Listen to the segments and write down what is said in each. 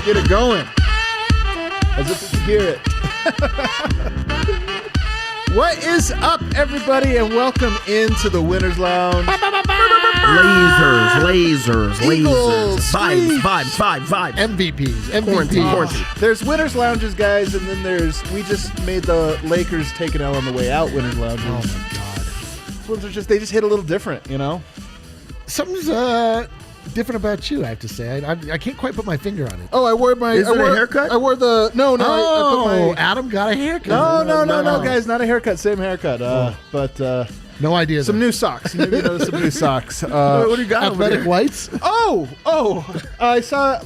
Get it going. As if you can hear it. What is up, everybody, and welcome into the Winner's Lounge. Lasers. Eagles, Vibes. MVPs. Quarantine. There's Winner's Lounges, guys, and then we just made the Lakers take an L on the way out Winner's Lounges. Oh, my God. These ones are they just hit a little different, you know? Something's different about you, I have to say. I can't quite put my finger on it. Oh, I wore my... Is it a haircut? I wore the... No, Oh, I put my... Adam got a haircut. No, guys, not a haircut, same haircut. But... no idea. Some new socks. Maybe you noticed some new socks. What do you got over Athletic there? whites? I saw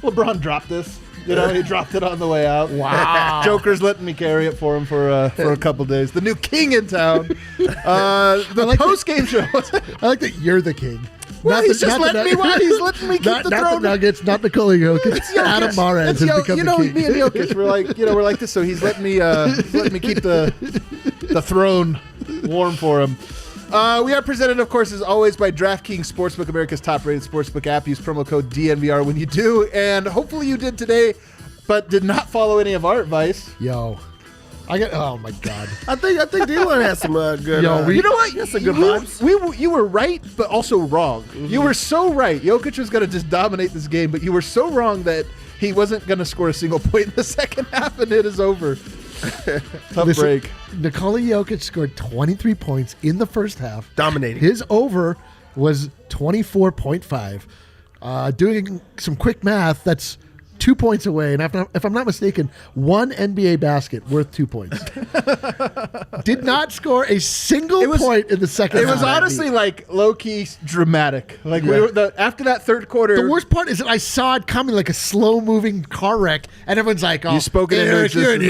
LeBron drop this. You know, he dropped it on the way out. Wow. Joker's letting me carry it for him for a couple days. The new king in town. The post-game show. I like that you're the king. Well, he's letting me keep the not throne. the Nuggets, not Nikola Jokic. Adam Mahrez has become you the know, king. me and Jokic, we're like this. So he's letting me keep the throne warm for him. We are presented, of course, as always, by DraftKings Sportsbook, America's top-rated sportsbook app. Use promo code DNVR when you do, and hopefully you did today, but did not follow any of our advice. Yo. Oh, my God. I think D-Line has some good. You know what? That's some good vibes. You were right, but also wrong. Mm-hmm. You were so right. Jokic was going to just dominate this game, but you were so wrong that he wasn't going to score a single point in the second half, and it is over. Tough break. Nikola Jokic scored 23 points in the first half. Dominating. His over was 24.5. Doing some quick math, that's 2 points away. And if I'm not mistaken, one NBA basket worth 2 points. Did not score a single point in the second half. It was honestly like low-key dramatic. Like after that third quarter. The worst part is that I saw it coming like a slow-moving car wreck, and everyone's like, "Oh, you spoke it into existence."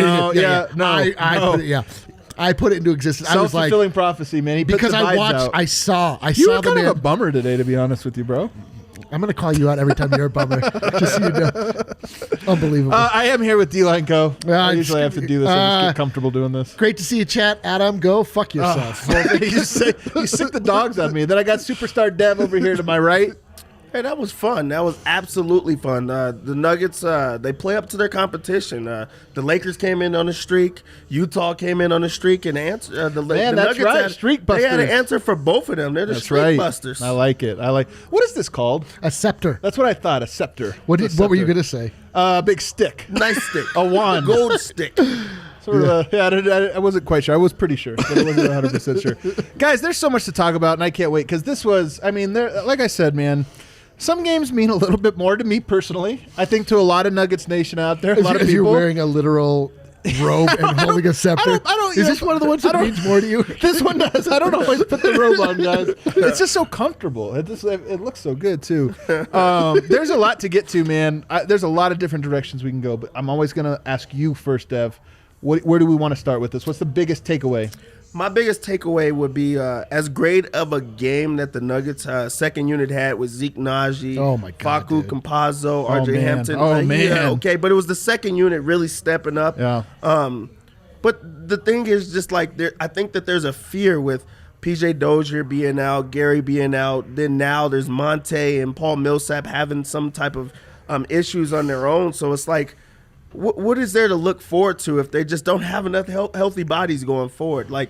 I put it into existence. I was like, self-fulfilling prophecy, man. He put because the I vibes watched, out. I saw You were the kind man. of a bummer today, to be honest with you, bro. I'm going to call you out every time you're a bummer, just so you know. Unbelievable. I am here with D-Line Co. I it's- usually have to do this. I just get comfortable doing this. Great to see you, chat. Adam, go fuck yourself. You sick the dogs on me. Then I got Superstar Dev over here to my right. Hey, that was fun. That was absolutely fun. The Nuggets, they play up to their competition. The Lakers came in on a streak. Utah came in on a streak. And the Man, that's Nuggets right. Streak They had an busters. answer for both of them. They're the That's streak right. busters. I like it. What is this called? A scepter. That's what I thought. A scepter. What were you going going to say? Big stick. Nice stick. A wand. Gold stick. Sort of I wasn't quite sure. I was pretty sure, but I wasn't 100% sure. Guys, there's so much to talk about, and I can't wait because this was, like I said, man, some games mean a little bit more to me personally. I think to a lot of Nuggets Nation out there, a lot of people. You're wearing a literal robe and holding a scepter. Is this one of the ones that means more to you? This one does. I don't always put the robe on, guys. It's just so comfortable. It looks so good, too. There's a lot to get to, man. There's a lot of different directions we can go, but I'm always going to ask you first, Dev. Where do we want to start with this? What's the biggest takeaway? My biggest takeaway would be as great of a game that the Nuggets second unit had with Zeke Nnaji, Oh my God, Facundo dude. Campazzo, RJ man. Hampton. Oh, man. Yeah, okay, but it was the second unit really stepping up. Yeah. But the thing is just like I think that there's a fear with PJ Dozier being out, Gary being out. Then now there's Monte and Paul Millsap having some type of issues on their own. So it's like, what is there to look forward to if they just don't have enough healthy bodies going forward? Like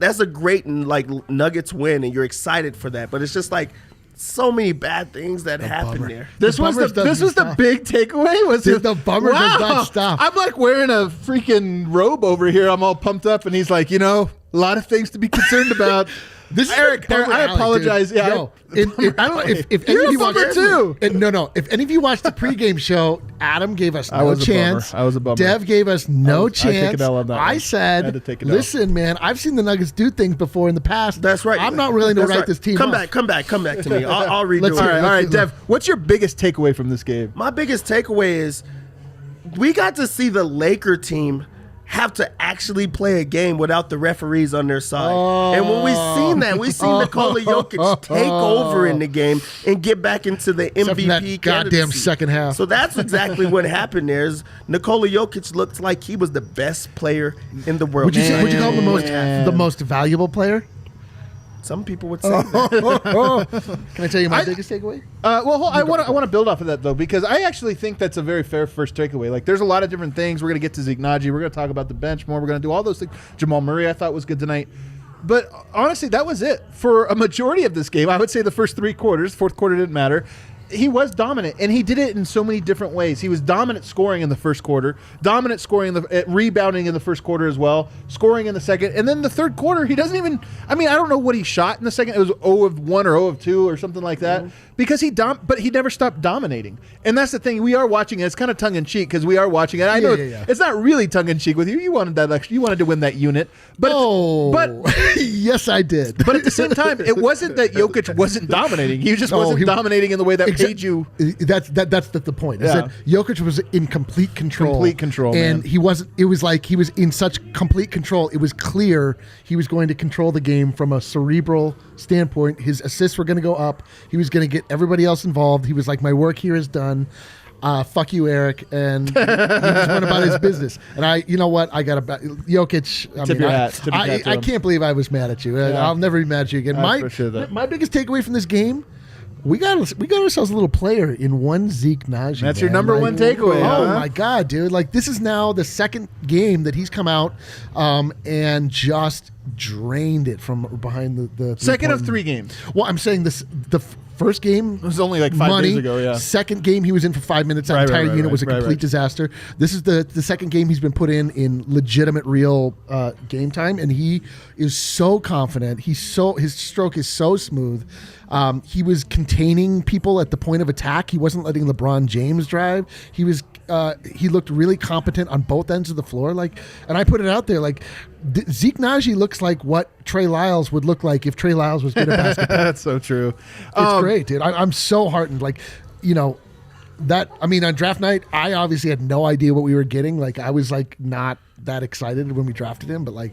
that's a great Nuggets win, and you're excited for that. But it's just like so many bad things that happen there. This was the big takeaway. The bummer does not stop. I'm like wearing a freaking robe over here. I'm all pumped up, and he's like, a lot of things to be concerned about. This is Eric, I apologize. Dude. Yeah, Yo, I don't know if any You're of you a bummer watched too. No. If any of you watched the pregame show, Adam gave us no chance. I was a bummer. Dev gave us no chance. I take an L on that one. I I said, had to take an L. listen, man, I've seen the Nuggets do things before in the past. That's right. I'm not willing to That's write right. this team Come off. back to me. I'll redo Let's it. hear it. All right, Dev. What's your biggest takeaway from this game? My biggest takeaway is we got to see the Laker team have to actually play a game without the referees on their side. And when we seen Nikola Jokic take over in the game and get back into the Except for that MVP goddamn candidacy. second half. So that's exactly what happened there. Is Nikola Jokic looked like he was the best player in the world. Would you call him the most valuable player? Some people would say that. Can I tell you my biggest takeaway? I want to build off of that though, because I actually think that's a very fair first takeaway. Like, there's a lot of different things. We're gonna get to Zeke Nnaji. We're gonna talk about the bench more. We're gonna do all those things. Jamal Murray, I thought was good tonight. But honestly, that was it for a majority of this game. I would say the first 3 quarters. Fourth quarter didn't matter. He was dominant, and he did it in so many different ways. He was dominant scoring in the first quarter, dominant scoring, rebounding in the first quarter as well, scoring in the second, and then the third quarter, he doesn't even. I mean, I don't know what he shot in the second. It was 0 of 1 or 0 of 2 or something like that, because but he never stopped dominating, and that's the thing. We are watching it. It's kind of tongue in cheek because we are watching it. I know it's not really tongue in cheek with you. You wanted that. You wanted to win that unit, but yes, I did. But at the same time, it wasn't that Jokic wasn't dominating. He just wasn't dominating in the way that paid you. That's the point. Is that Jokic was in complete control. Complete control, and man. he wasn't. It was like he was in such complete control. It was clear he was going to control the game from a cerebral standpoint. His assists were going to go up. He was going to get everybody else involved. He was like, my work here is done. Fuck you, Eric, and he just went about his business. And you know what? I got Jokic. Tip your hat. I can't believe I was mad at you. Yeah. I'll never be mad at you again. My biggest takeaway from this game. We got ourselves a little player in one Zeke Nnaji. That's your number one takeaway. Oh my God, dude! Like, this is now the second game that he's come out and just drained it from behind the second of 3 games. Well, I'm saying the first game it was only like 5 days ago. Yeah. Second game he was in for 5 minutes. That entire unit was a complete disaster. This is the second game he's been put in legitimate real game time, and he is so confident. His stroke is so smooth. He was containing people at the point of attack. He wasn't letting LeBron James drive. He looked really competent on both ends of the floor. Like, and I put it out there, like, Zeke Nnaji looks like what Trey Lyles would look like if Trey Lyles was good at basketball. That's so true. It's great, dude. I'm so heartened. Like, on draft night, I obviously had no idea what we were getting. Like, I was like not that excited when we drafted him, but like.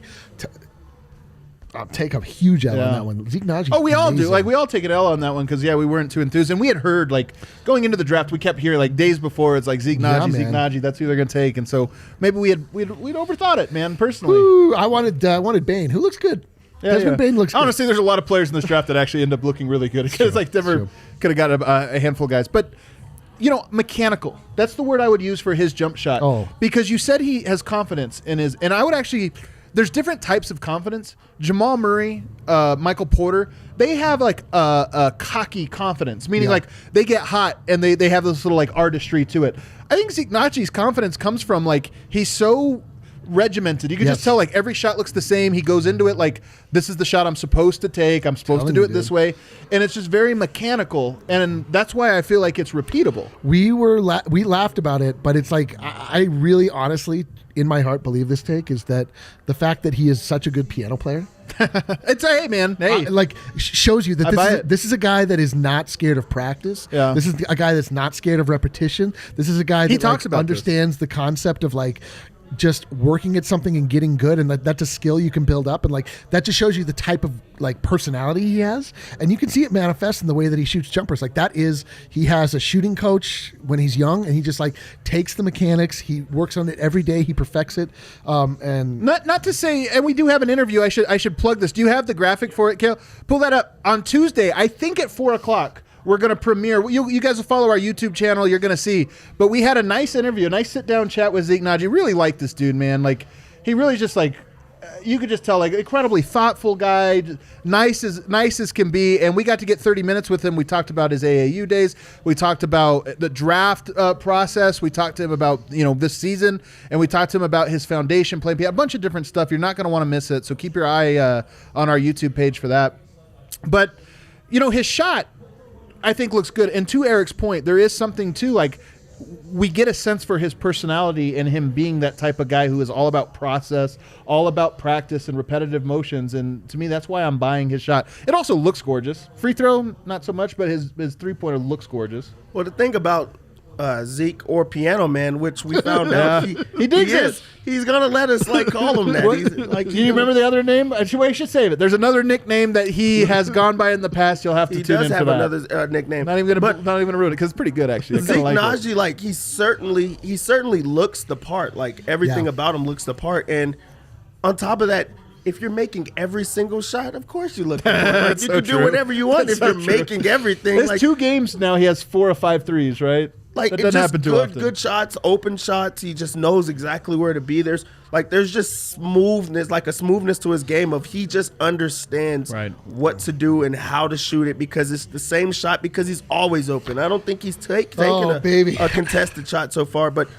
I'll take a huge L on that one. Zeke Nnaji. Oh, we all do. Like, we all take an L on that one because we weren't too enthused, and we had heard, like, going into the draft, we kept hearing, like, days before, it's like Zeke Nnaji, Zeke Nnaji. That's who they're gonna take, and so maybe we'd overthought it, man. Personally, ooh, I wanted Bane, who looks good. Desmond Bane looks good. Honestly, there's a lot of players in this draft that actually end up looking really good. It's like never could have got a handful of guys, but. Mechanical. That's the word I would use for his jump shot. Oh. Because you said he has confidence in his, and I would actually. There's different types of confidence. Jamal Murray, Michael Porter, they have like a cocky confidence, meaning like they get hot and they have this little like artistry to it. I think Zeke Nnaji's confidence comes from like he's so regimented. You can just tell like every shot looks the same. He goes into it like this is the shot I'm supposed to take. I'm supposed to do it this way, and it's just very mechanical, and that's why I feel like it's repeatable. We laughed about it, but it's like I really honestly in my heart believe this take is that the fact that he is such a good piano player. It's hey man, like shows you that this is a guy that is not scared of practice. Yeah. This is a guy that's not scared of repetition. This is a guy that talks about understands the concept of like just working at something and getting good, and that's a skill you can build up, and like that just shows you the type of like personality he has, and you can see it manifest in the way that he shoots jumpers. Like he has a shooting coach when he's young, and he just like takes the mechanics, he works on it every day, he perfects it. And not to say, and we do have an interview. I should plug this. Do you have the graphic for it, Kale? Pull that up on Tuesday. I think at 4:00. We're going to premiere. You guys will follow our YouTube channel. You're going to see. But we had a nice interview, a nice sit-down chat with Zeke Nnaji. Really liked this dude, man. Like, he really just, like, you could just tell, like, incredibly thoughtful guy, nice as can be. And we got to get 30 minutes with him. We talked about his AAU days. We talked about the draft process. We talked to him about, this season. And we talked to him about his foundation plan. A bunch of different stuff. You're not going to want to miss it. So keep your eye on our YouTube page for that. But, his shot, I think looks good. And to Eric's point, there is something too, like we get a sense for his personality and him being that type of guy who is all about process, all about practice and repetitive motions. And to me, that's why I'm buying his shot. It also looks gorgeous. Free throw, not so much, but his 3-pointer looks gorgeous. Well, the thing about Zeke or Piano Man, which we found out he digs it. He's gonna let us like call him that. Do you remember the other name? I should save it. There's another nickname that he has gone by in the past. You'll have to tune in for that. He does have another nickname. Not even gonna ruin it because it's pretty good actually. Zeke Nnaji, like he certainly looks the part. Like everything about him looks the part, and on top of that, if you're making every single shot, of course you look good. Like, you so can do true. whatever you want That's if so you're true. making everything. His Like, 2 games now, he has 4 or 5 threes, right? like that it's doesn't just happen too good, often. good shots, open shots. He just knows exactly where to be. There's just smoothness, like a smoothness to his game of he just understands Right. what to do and how to shoot it because it's the same shot because he's always open. I don't think he's taken a contested shot so far, but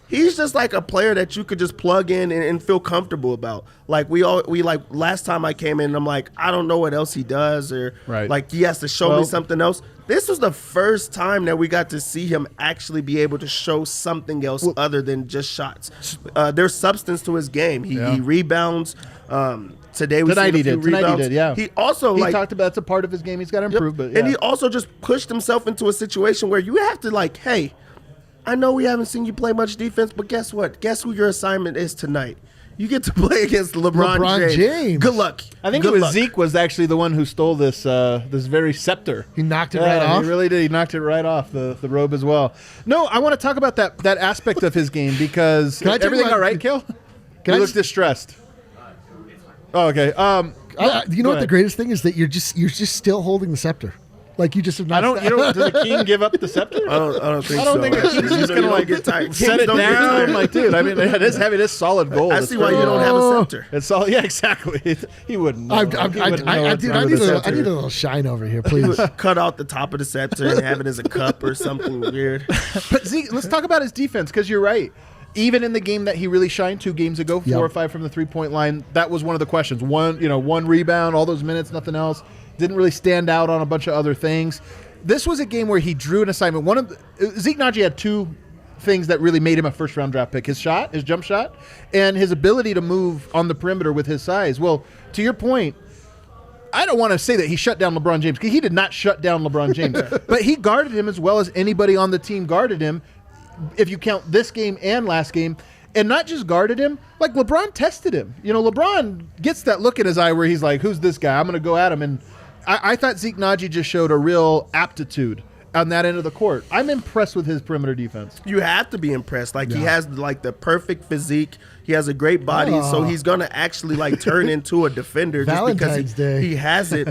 he's just like a player that you could just plug in and feel comfortable about. Like we like last time I came in, I'm like, I don't know what else he does or Right. like he has to show me something else. This was the first time that we got to see him actually be able to show something else other than just shots. There's substance to his game. He rebounds. Today we Tonight see he a few did. Tonight he rebounds. did, yeah. He also He like talked about it's a part of his game. He's got to improve, but yeah. and he also just pushed himself into a situation where you have to like, hey, I know we haven't seen you play much defense, but guess what? Guess who your assignment is tonight? You get to play against LeBron James. Good luck. I think Good it was luck. Zeke was actually the one who stole this this very scepter. He knocked it right off? He really did. He knocked it right off the robe as well. No, I want to talk about that aspect of his game because Can I talk everything about- all right, Kill? Can You I look just- distressed. Oh, okay. You know what the ahead. greatest thing is that you're just still holding the scepter, like you just have not. I don't. You know, does a king give up the scepter? I don't think I don't so. think a king's just gonna like get tired. set Kings it don't get down. tired. Like, dude, I mean, it is heavy. It is solid gold. I It's see why pretty- you don't have a scepter. It's solid. Yeah, exactly. He wouldn't. Know. I He wouldn't know what's need wrong a with the little, I scepter. need a little shine over here, please. Cut out the top of the scepter and have it as a cup or something weird. But Zeke, let's talk about his defense because you're right. Even in the game that he really shined 2 games ago, 4 or 5 from the 3-point line, that was one of the questions. One rebound, all those minutes, nothing else. Didn't really stand out on a bunch of other things. This was a game where he drew an assignment. Zeke Nnaji had 2 things that really made him a first-round draft pick: his shot, his jump shot, and his ability to move on the perimeter with his size. Well, to your point, I don't want to say that he shut down LeBron James because he did not shut down LeBron James, but he guarded him as well as anybody on the team guarded him. If you count this game and last game, and not just guarded him, like LeBron tested him. You know, LeBron gets that look in his eye where he's like, who's this guy? I'm going to go at him. And I thought Zeke Nnaji just showed a real aptitude on that end of the court. I'm impressed with his perimeter defense. You have to be impressed. Like he has like the perfect physique. He has a great body, so he's gonna actually like turn into a defender just Valentine's because Day. he has it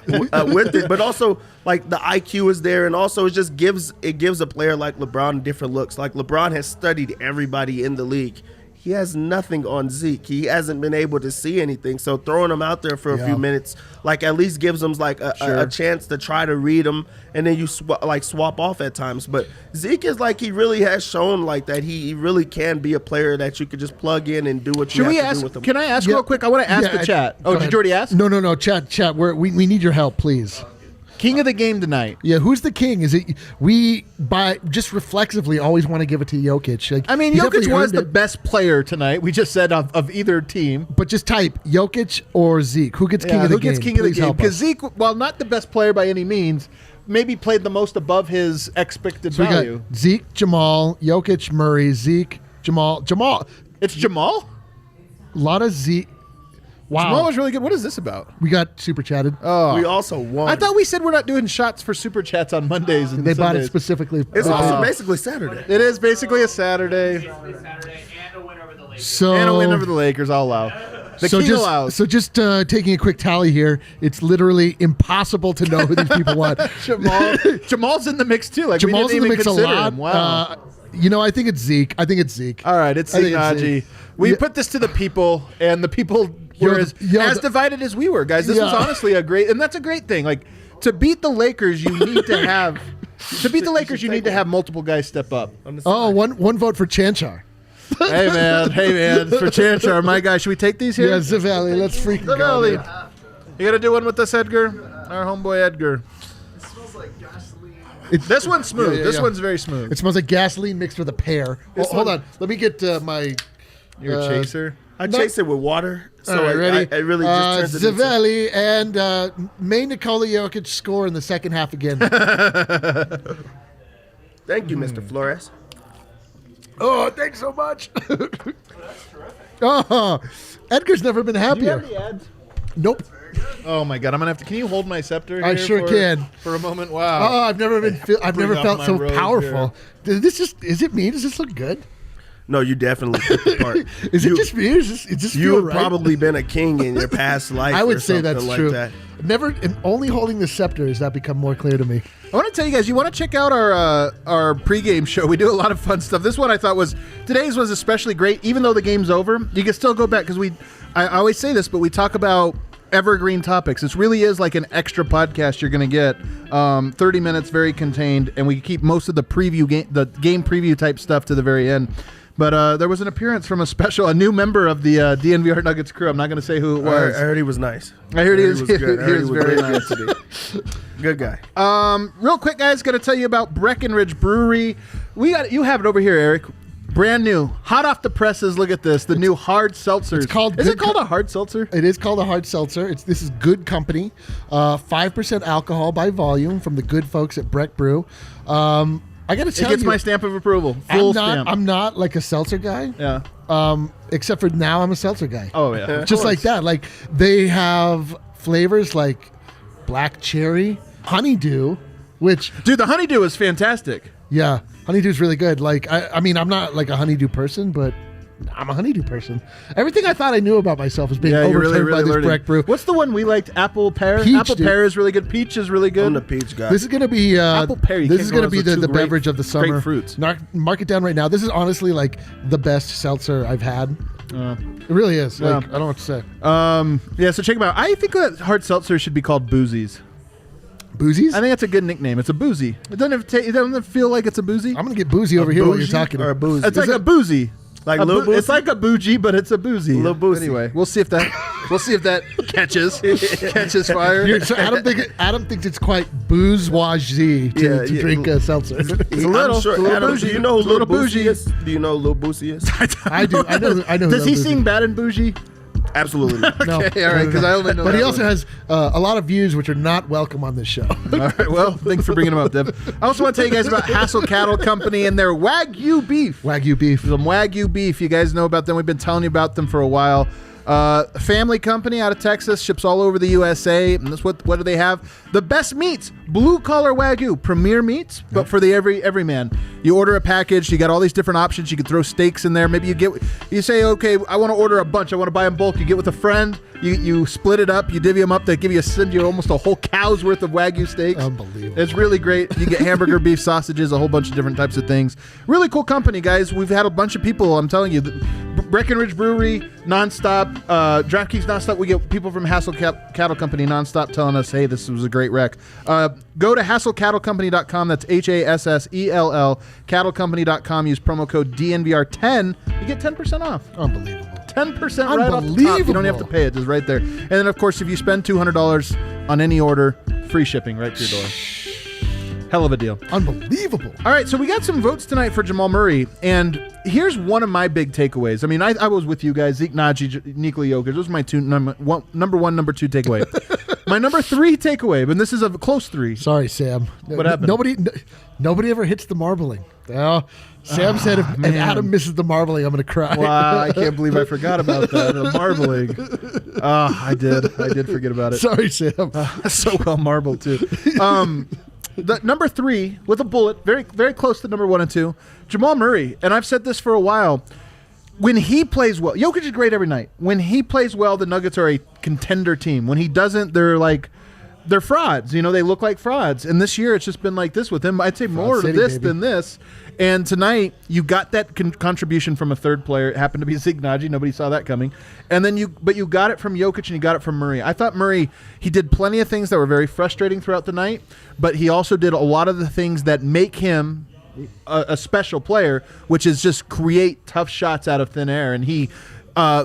with it. But also like the IQ is there, and also it just gives a player like LeBron different looks. Like LeBron has studied everybody in the league. He has nothing on Zeke. He hasn't been able to see anything. So throwing him out there for a few minutes, like at least gives him like a chance to try to read him, and then you swap off at times. But Zeke is like he really has shown like that he really can be a player that you could just plug in and do what you have to do with him. Can I ask Yeah. real quick? I want to ask Yeah, the chat. go Oh, ahead. did you already ask? No. Chat. We need your help, please. King of the game tonight. Yeah, who's the king? Is it we by just reflexively always want to give it to Jokic? Like, I mean, he Jokic definitely was earned the it, best player tonight. We just said of either team. but just type Jokic or Zeke. Who gets king of the who game? gets king of the Please game? help Because us. Zeke, while not the best player by any means, maybe played the most above his expected So we value. got Zeke, Jamal, Jokic, Murray, Zeke, Jamal. It's Jamal? A lot of Zeke. Wow. Jamal was really good. What is this about? We got super chatted. Oh, We also won. I thought we said we're not doing shots for super chats on Mondays. And They bought it Sundays. specifically. it's also basically Saturday. It is basically a Saturday Saturday and a win over the Lakers. So and a win over the Lakers. I'll allow. The king allows. So just taking a quick tally here, it's literally impossible to know who these people want. Jamal's in the mix too. Like Jamal's we in didn't the even mix a consider lot. him. Wow. I think it's Zeke. All right, it's I Zeke think it's Nnaji. Zeke. We Yeah. put this to the people, and the people You're were the- as divided as we were, guys. This was Yeah. honestly a great, and that's a great thing. Like to beat the Lakers, you need to have multiple guys step up. Oh, one vote for Chanchar. hey man, for Chanchar, my guy. Should we take these here? Yeah, Zavalli. Let's freaking go. Zavalli. dude. You gotta do one with us, Edgar. Our homeboy Edgar. This one's smooth. Yeah, this yeah. one's very smooth. It smells like gasoline mixed with a pear. Hold on. Let me get my. You're a chaser. I chase it with water, so All right, ready? I really just turns it into Zavalli and may Nikola Jokic score in the second half again. Thank you, Mr. Flores. Oh, thanks so much. Oh, Edgar's never been happier. ads? Nope. Oh my god, I'm gonna have to. Can you hold my scepter? I here sure can. For a moment. Wow. Oh, I've never Bring felt up so my robe powerful. Is it me? Does this look good? No, you definitely fit the part. Is it just me? It just feel You've right? probably been a king in your past life. I or would say something that's like true. That. Never, and only holding the scepter has that become more clear to me. I want to tell you guys, you want to check out our pregame show. We do a lot of fun stuff. This one I thought today's was especially great. Even though the game's over, you can still go back because I always say this, but we talk about evergreen topics. This really is like an extra podcast you're going to get. 30 minutes, very contained, and we keep most of the game preview type stuff to the very end. But there was an appearance from a new member of the DNVR Nuggets crew. I'm not going to say who it was. I heard he was nice. I heard he was good. he was very nice. Good guy. Real quick, guys, going to tell you about Breckenridge Brewery. You have it over here, Eric. Brand new, hot off the presses. Look at this, the new hard seltzers. Is it called a hard seltzer? It is called a hard seltzer. This is Good Company, 5% alcohol by volume from the good folks at Breck Brew. I got to tell you, it gets my stamp of approval. Full stamp. I'm not like a seltzer guy. Yeah. Except for now, I'm a seltzer guy. Oh yeah. Just like that. Like they have flavors like black cherry, honeydew, which dude, the honeydew is fantastic. Yeah, honeydew's really good. Like I mean, I'm not like a honeydew person, but I'm a honeydew person. Everything I thought I knew about myself is being overturned by this Breck Brew. What's the one we liked? Apple pear. Peach, Apple pear is really good. Peach is really good. I'm the peach guy. This is going to be apple pear. This is going to be the great, beverage of the summer. Great fruits. Mark it down right now. This is honestly like the best seltzer I've had. It really is. Like I don't know what to say. Yeah. So check them out. I think that hard seltzer should be called Boozies. Boozies? I think that's a good nickname. It's a boozy. It doesn't feel like it's a boozy. I'm gonna get boozy over here while you're talking. Or a boozy. It's like a boozy. Like Lil it's like a bougie, but it's a boozy. Lil Boozy. Anyway, we'll see if that catches fire. So Adam thinks it's quite bourgeoisie to drink a seltzer. It's a little, sure, it's a little Adam, bougie. do you know who Lil bougie Boozy is? Do you know who Lil Boozy is? I do. I know. Does he sing Bad and Bougie? Absolutely not. No. Okay, all right, because I only know. But he that also one. has a lot of views which are not welcome on this show. All right, well, thanks for bringing them up, Deb. I also want to tell you guys about Hassel Cattle Company and their Wagyu beef. Wagyu beef. Some Wagyu beef. You guys know about them. We've been telling you about them for a while. Family company out of Texas, ships all over the USA. And that's what do they have? The best meats, blue collar Wagyu, premier meats, but for the every man. You order a package, you got all these different options. You can throw steaks in there. Maybe you say, okay, I want to order a bunch. I want to buy in bulk. You get with a friend. You split it up. You divvy them up. They send you almost a whole cow's worth of Wagyu steaks. Unbelievable. It's really great. You get hamburger, beef, sausages, a whole bunch of different types of things. Really cool company, guys. We've had a bunch of people. I'm telling you, Breckenridge Brewery, nonstop. DraftKings nonstop. We get people from Hassel Cattle Company nonstop telling us, hey, this was a great rec. Go to HassellCattleCompany.com. That's HASSELL cattlecompany.com. Use promo code DNVR10. You get 10% off. Unbelievable. 10% right off the top. You don't have to pay it. It's right there. And then, of course, if you spend $200 on any order, free shipping right to your door. Hell of a deal. Unbelievable. All right, so we got some votes tonight for Jamal Murray, and here's one of my big takeaways. I mean, I was with you guys, Zeke Nnaji, Nikola Jokic. Those are my number one, number two takeaway. My number three takeaway, but this is a close three. Sorry, Sam. What happened? Nobody ever hits the marbling. Well, Sam said if Adam misses the marbling, I'm going to cry. Wow, I can't believe I forgot about that. The marbling. I did forget about it. Sorry, Sam. So well marbled, too. The number three with a bullet, very, very close to number 1 and 2, Jamal Murray. And I've said this for a while. When he plays well, Jokic is great every night. When he plays well, the Nuggets are a contender team. When he doesn't, they're frauds. You know, they look like frauds. And this year, it's just been like this with him. I'd say more of this than this. And tonight, you got that contribution from a third player. It happened to be Zeke Nnaji. Nobody saw that coming. And then you got it from Jokic and you got it from Murray. I thought Murray, he did plenty of things that were very frustrating throughout the night, but he also did a lot of the things that make him a special player, which is just create tough shots out of thin air. And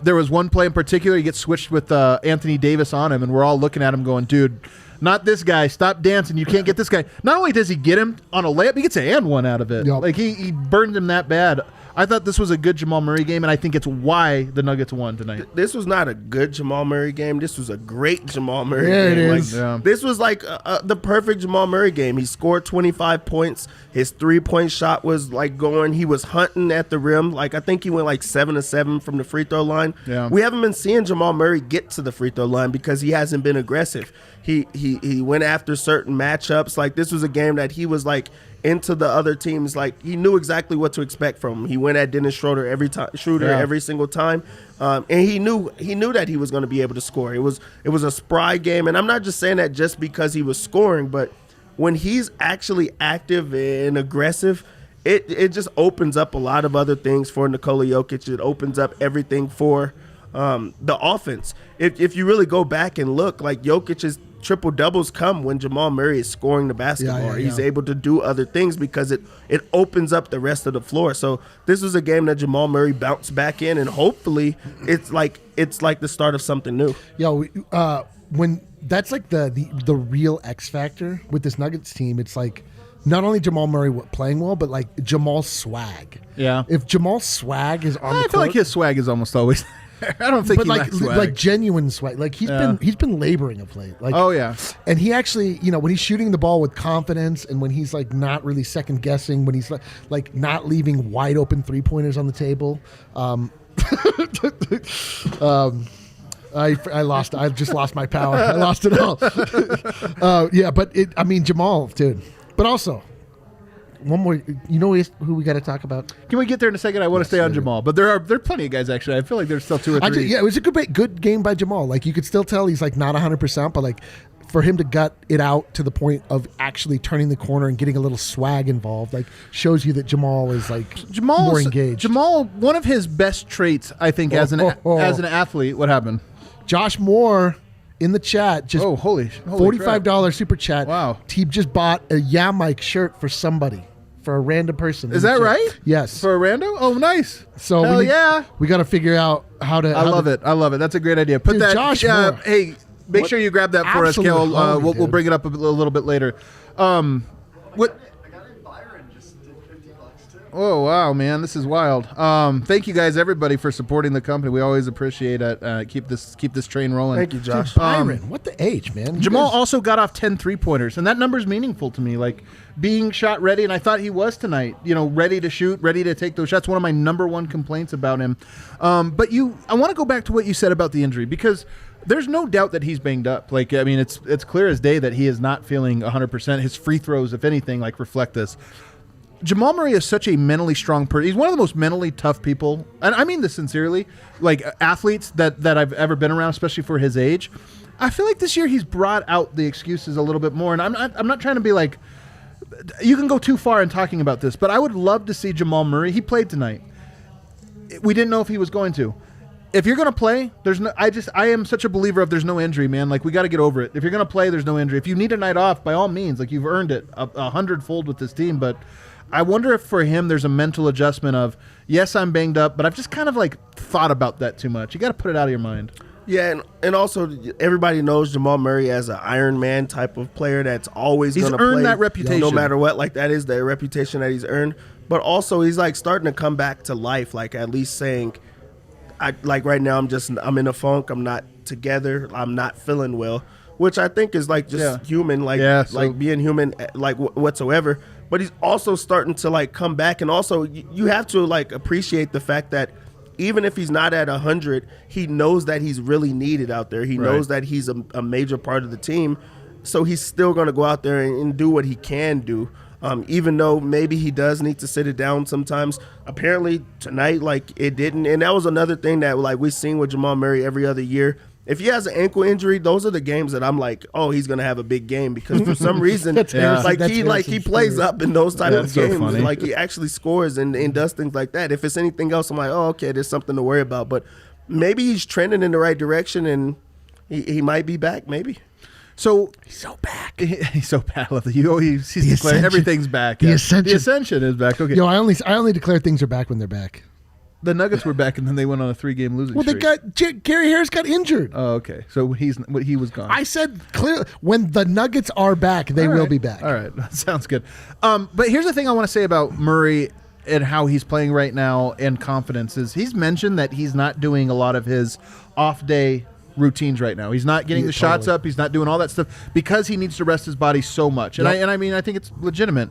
there was one play in particular, he gets switched with Anthony Davis on him, and we're all looking at him going, dude, not this guy. Stop dancing. You can't get this guy. Not only does he get him on a layup, he gets an and one out of it. Yep. Like he burned him that bad. I thought this was a good Jamal Murray game, and I think it's why the Nuggets won tonight. This was not a good Jamal Murray game. This was a great Jamal Murray Yeah, game. it Like, is. Yeah. This was like the perfect Jamal Murray game. He scored 25 points. His three-point shot was like going. He was hunting at the rim. Like I think he went like 7 of 7 from the free throw line. Yeah. We haven't been seeing Jamal Murray get to the free throw line because he hasn't been aggressive. He went after certain matchups. Like this was a game that he was like into the other teams. Like, he knew exactly what to expect from him. He went at Dennis Schroeder every single time, and he knew that he was going to be able to score. It was a spry game, and I'm not just saying that just because he was scoring, but when he's actually active and aggressive, it just opens up a lot of other things for Nikola Jokic. It opens up everything for the offense. If you really go back and look, like, Jokic's triple doubles come when Jamal Murray is scoring the basketball. He's able to do other things because it opens up the rest of the floor. So this was a game that Jamal Murray bounced back in, and hopefully it's like the start of something new. Yo, when that's like the real X factor with this Nuggets team, it's like not only Jamal Murray playing well, but like Jamal's swag. Yeah. If Jamal's swag is on the court, I feel like his swag is almost always I don't think but he lacks swag. like genuine swag. Like he's been laboring of late. Like, oh yeah. And he actually, when he's shooting the ball with confidence, and when he's like not really second guessing, when he's like not leaving wide open 3-pointers on the table. I just lost my power. I lost it all. But Jamal, dude. But also, one more. You know who we got to talk about? Can we get there in a second? I want to stay on Jamal, but there are plenty of guys actually. I feel like there's still 2 or 3. It was a good game by Jamal. Like, you could still tell he's like not 100%, but like for him to gut it out to the point of actually turning the corner and getting a little swag involved, like, shows you that Jamal is like more engaged. Jamal, one of his best traits, I think, as an athlete. What happened? Josh Moore in the chat just holy $45 super chat. Wow. He just bought a Mike shirt for somebody. For a random person. Is that right? Yes. For a rando? Oh, nice. So we got to figure out how to. I love it. That's a great idea. Put dude, that. Josh hey, make sure you grab that for us, Kel. We'll bring it up a little bit later. What? Oh wow, man, this is wild. Thank you guys, everybody, for supporting the company. We always appreciate it. Keep this train rolling. Thank you, Josh. Byron, what the H, man? Jamal also got off 10 3-pointers, and that number's meaningful to me. Like, being shot ready, and I thought he was tonight. Ready to shoot, ready to take those shots. One of my number one complaints about him. But I want to go back to what you said about the injury, because there's no doubt that he's banged up. Like, I mean, it's clear as day that he is not feeling 100%. His free throws, if anything, like, reflect this. Jamal Murray is such a mentally strong person. He's one of the most mentally tough people, and I mean this sincerely, like, athletes that I've ever been around, especially for his age. I feel like this year he's brought out the excuses a little bit more, and I'm not trying to be like, you can go too far in talking about this, but I would love to see Jamal Murray. He played tonight. We didn't know if he was going to. If you're going to play, I am such a believer of there's no injury, man. Like, we got to get over it. If you're going to play, there's no injury. If you need a night off, by all means, like, you've earned it 100-fold with this team, but I wonder if for him there's a mental adjustment of, yes, I'm banged up, but I've just kind of like thought about that too much. You got to put it out of your mind. Yeah, and also everybody knows Jamal Murray as an Iron Man type of player that's always going to play. He's earned that reputation. No matter what. Like, that is the reputation that he's earned. But also he's like starting to come back to life, like at least saying, like right now I'm in a funk, I'm not together, I'm not feeling well, which I think is like just human, like being human, like whatsoever. But he's also starting to like come back, and also you have to like appreciate the fact that even if he's not at 100, he knows that he's really needed out there. He knows that he's a major part of the team, so he's still going to go out there and do what he can do. Even though maybe he does need to sit it down sometimes. Apparently tonight, like, it didn't, and that was another thing that like we've seen with Jamal Murray every other year. If he has an ankle injury, those are the games that I'm like, oh, he's gonna have a big game, because for some reason, he plays up in those type of games. So like, he actually scores and does things like that. If it's anything else, I'm like, oh, okay, there's something to worry about. But maybe he's trending in the right direction, and he might be back. Maybe. So he's so back. He's so bad. I love that. He's declared everything's back. The ascension. The ascension is back. Okay. Yo, I only declare things are back when they're back. The Nuggets were back, and then they went on a 3-game losing streak. Well, Gary Harris got injured. Oh, okay. So he was gone. I said clearly, when the Nuggets are back, they will be back. All right. That sounds good. But here's the thing I want to say about Murray and how he's playing right now, and confidence, is he's mentioned that he's not doing a lot of his off-day routines right now. He's not getting the shots up. He's not doing all that stuff because he needs to rest his body so much. And I mean, I think it's legitimate.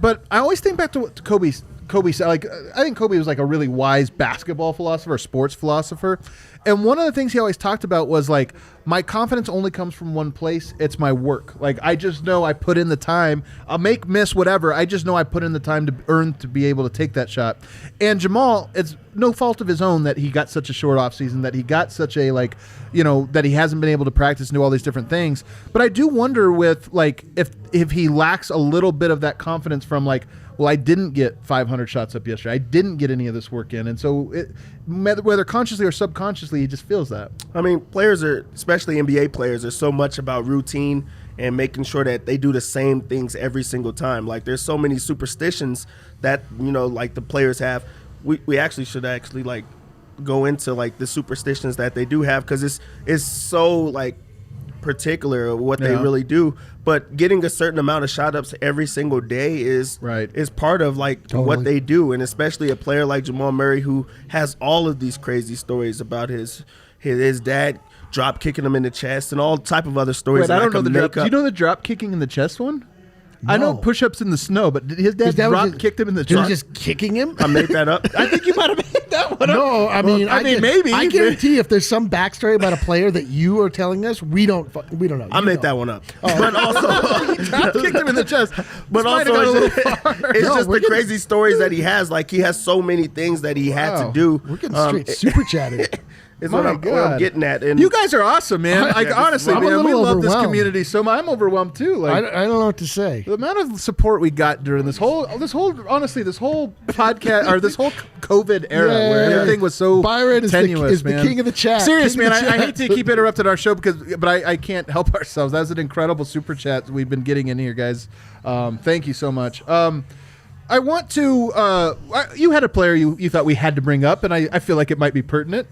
But I always think back to what Kobe Kobe said, like, I think Kobe was like a really wise basketball philosopher, sports philosopher. And one of the things he always talked about was like, my confidence only comes from one place. It's my work. Like, I just know I put in the time. I'll miss, whatever. I just know I put in the time to earn to be able to take that shot. And Jamal, it's no fault of his own that he got such a short off season, that he got such a, like, you know, that he hasn't been able to practice and do all these different things. But I do wonder with, like, if he lacks a little bit of that confidence from, like, well, I didn't get 500 shots up yesterday. I didn't get any of this work in. And so whether consciously or subconsciously, he just feels that. I mean, players are, especially NBA players, are so much about routine and making sure that they do the same things every single time. Like, there's so many superstitions that, you know, like the players have. We actually should like go into like the superstitions that they do have, because it's so like particular of what they really do. But getting a certain amount of shot ups every single day is part of like what they do. And especially a player like Jamal Murray, who has all of these crazy stories about his dad drop kicking him in the chest and all type of other stories. Wait, I don't know the drop. Do you know the drop kicking in the chest one? No. I know push-ups in the snow, but did his dad kicked him in the chest? He was just kicking him? I made that up. I think you might have made that one up. No, I mean, maybe. I guarantee if there's some backstory about a player that you are telling us, we don't know. I made that one up. Oh. But also, he drop kicked him in the chest. But also, it's just the crazy stories that he has. Like, he has so many things that he had to do. We're getting straight super chatted. Is what I'm getting at. And you guys are awawesome, man. Like, honestly, man, we love this community so much. I'm overwhelmed too. Like, I don't know what to say. The amount of support we got during this whole podcast or this whole COVID era where everything was so tenuous, man. The king of the chat. Serious, man. I hate to keep interrupting our show but I can't help ourselves. That was an incredible super chat we've been getting in here, guys. Thank you so much. I want to. You had a player you thought we had to bring up, and I feel like it might be pertinent.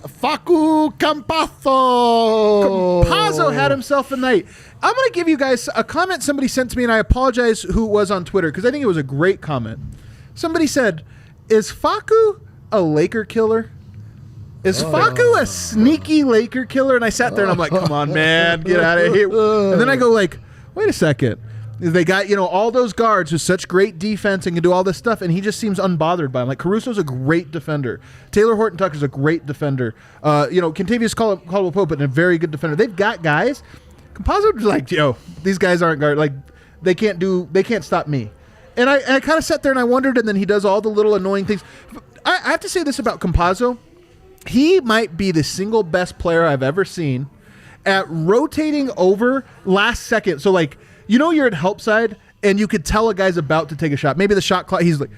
Facundo Campazzo. Campazzo had himself a night. I'm going to give you guys a comment somebody sent to me, and I apologize who it was on Twitter, because I think it was a great comment. Somebody said, is Facu a Laker killer? Is Facu a sneaky Laker killer? And I sat there, and I'm like, come on, man, get out of here. And then I go like, wait a second. They got, all those guards with such great defense and can do all this stuff, and he just seems unbothered by him. Like, Caruso's a great defender. Taylor Horton-Tucker's a great defender. Kentavious Caldwell-Pope, but a very good defender. They've got guys. Campazzo's like, these guys aren't guard. Like, they can't stop me. And I kind of sat there and I wondered, and then he does all the little annoying things. I have to say this about Campazzo. He might be the single best player I've ever seen at rotating over last second. So, like, you're at help side, and you could tell a guy's about to take a shot. Maybe the shot clock, he's like,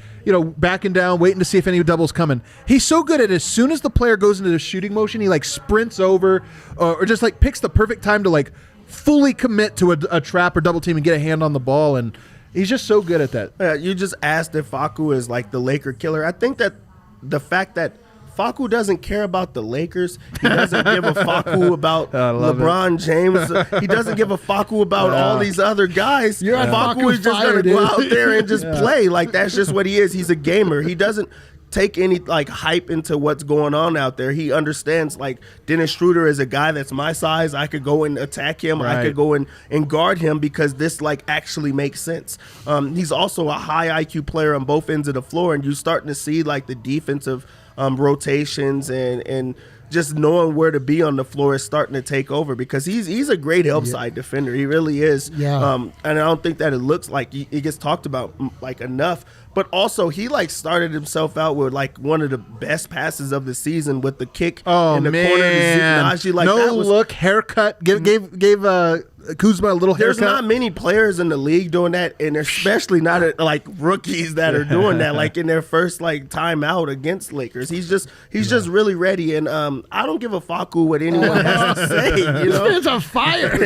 backing down, waiting to see if any double's coming. He's so good at it. As soon as the player goes into the shooting motion, he like sprints over or just like picks the perfect time to like fully commit to a trap or double team and get a hand on the ball. And he's just so good at that. You just asked if Facu is like the Laker killer. I think that the fact that Facu doesn't care about the Lakers. He doesn't give a Facu about LeBron James. He doesn't give a Facu about all these other guys. Facu is just going to go out there and just play. Like, that's just what he is. He's a gamer. He doesn't take any like hype into what's going on out there. He understands, like, Dennis Schroeder is a guy that's my size. I could go and attack him. I could go and guard him because this like actually makes sense. He's also a high IQ player on both ends of the floor, and you're starting to see like the defensive rotations and just knowing where to be on the floor is starting to take over, because he's a great help side defender. He really is. And I don't think that it looks like he gets talked about like enough. But also, he like started himself out with like one of the best passes of the season with the kick in the corner to Zeke Nnaji. Like, look haircut. Gave Kuzma a little haircut. There's not many players in the league doing that, and especially not like rookies that are doing that, like in their first like time out against Lakers. He's just really ready, and I don't give a Facu what anyone has to say. It's on fire.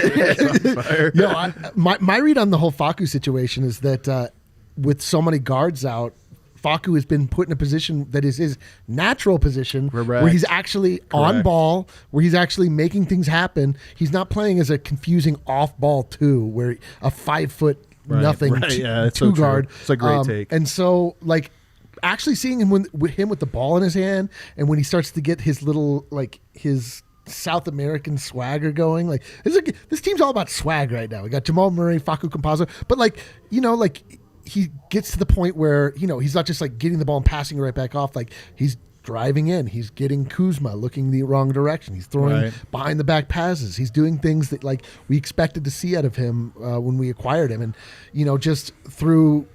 My read on the whole Facu situation is that with so many guards out, Facu has been put in a position that is his natural position, where he's actually on ball, where he's actually making things happen. He's not playing as a confusing off-ball two, where a 5 foot nothing two guard. It's a great take. And so, like, actually seeing him with the ball in his hand, and when he starts to get his little like his South American swagger going, like this team's all about swag right now. We got Jamal Murray, Facu Campazzo, but he gets to the point where, he's not just like getting the ball and passing it right back off. Like he's driving in, he's getting Kuzma looking the wrong direction. He's throwing behind the back passes. He's doing things that like we expected to see out of him when we acquired him. And, just through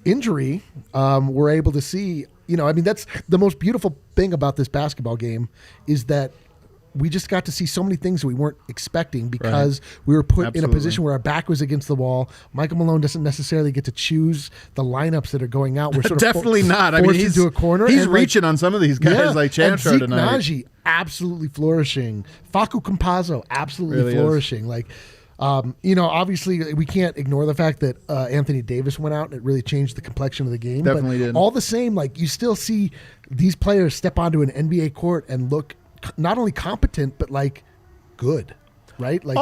injury, we're able to see, that's the most beautiful thing about this basketball game is that we just got to see so many things that we weren't expecting because we were put in a position where our back was against the wall. Michael Malone doesn't necessarily get to choose the lineups that are going out. We're sort of definitely not. I mean, he's into a corner. He's reaching on some of these guys like Chantra tonight. Zeke Nnaji absolutely flourishing. Facundo Campazzo absolutely really flourishing. Like, obviously we can't ignore the fact that Anthony Davis went out and it really changed the complexion of the game. Definitely did. All the same, like you still see these players step onto an NBA court and look not only competent but like good, right? Like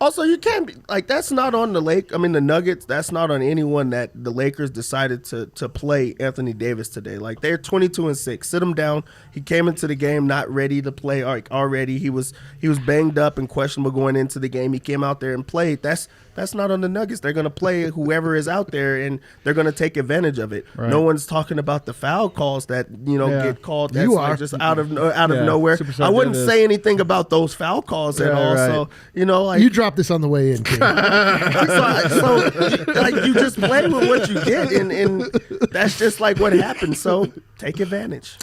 Also, you can't be like that's not on the the Nuggets. That's not on anyone that the Lakers decided to play Anthony Davis today. Like they're 22-6. Sit him down. He came into the game not ready to play. Like already, he was banged up and questionable going into the game. He came out there and played. That's not on the Nuggets. They're going to play whoever is out there, and they're going to take advantage of it. Right. No one's talking about the foul calls that get called. That's like just out of nowhere. I wouldn't say anything about those foul calls at all. Right. So like you dropped this on the way in. so like you just play with what you get, and that's just like what happens. So take advantage.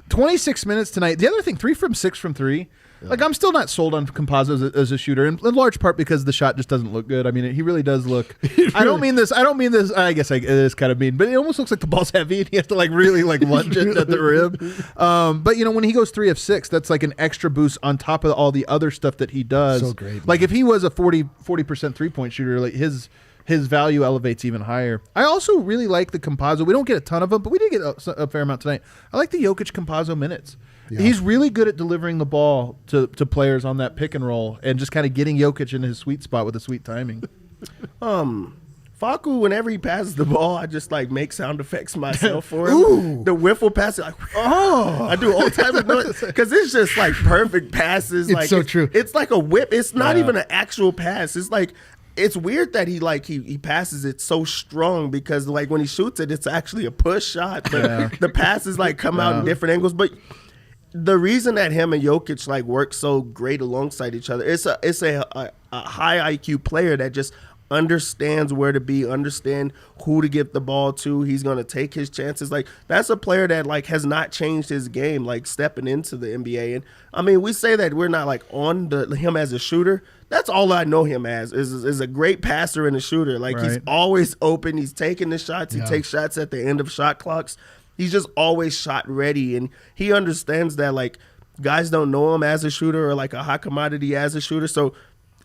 26 minutes tonight. The other thing, 3 from 6 from 3. Like I'm still not sold on Campazzo as a shooter, in large part because the shot just doesn't look good. I mean, he really does look. I don't mean this. I guess it is kind of mean, but it almost looks like the ball's heavy and he has to like really like lunge it at the rim. But when he goes 3 of 6, that's like an extra boost on top of all the other stuff that he does. So great. Like if he was a 40% 3-point shooter, like his value elevates even higher. I also really like the Campazzo. We don't get a ton of them, but we did get a fair amount tonight. I like the Jokic Campazzo minutes. Yeah. He's really good at delivering the ball to players on that pick and roll and just kind of getting Jokic in his sweet spot with the sweet timing. Facu, whenever he passes the ball, I just like make sound effects myself for him. Ooh. The whiffle pass, like I do all types of noise because it's just like perfect passes. It's like so true. It's like a whip. It's not even an actual pass. It's like. It's weird that he passes it so strong because like when he shoots it, it's actually a push shot. But the passes like come out in different angles. But the reason that him and Jokic like work so great alongside each other, it's a high IQ player that just understands where to be, understand who to give the ball to. He's going to take his chances. Like that's a player that like has not changed his game, like stepping into the NBA. And I mean, we say that we're not like on him as a shooter. That's all I know him as is a great passer and a shooter. Like he's always open. He's taking the shots. He takes shots at the end of shot clocks. He's just always shot ready. And he understands that like guys don't know him as a shooter or like a hot commodity as a shooter. So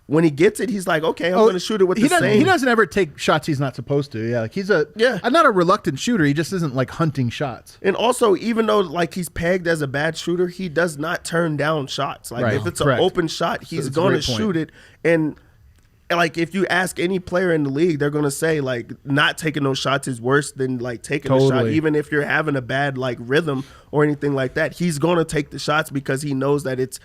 when he gets it, he's like, okay, I'm going to shoot it with the same. He doesn't ever take shots he's not supposed to. Yeah, like he's not a reluctant shooter. He just isn't like hunting shots. And also, even though like he's pegged as a bad shooter, he does not turn down shots. Like if it's an open shot, he's going to shoot it. And like if you ask any player in the league, they're going to say like not taking those shots is worse than like taking a shot. Even if you're having a bad like rhythm or anything like that, he's going to take the shots because he knows that it's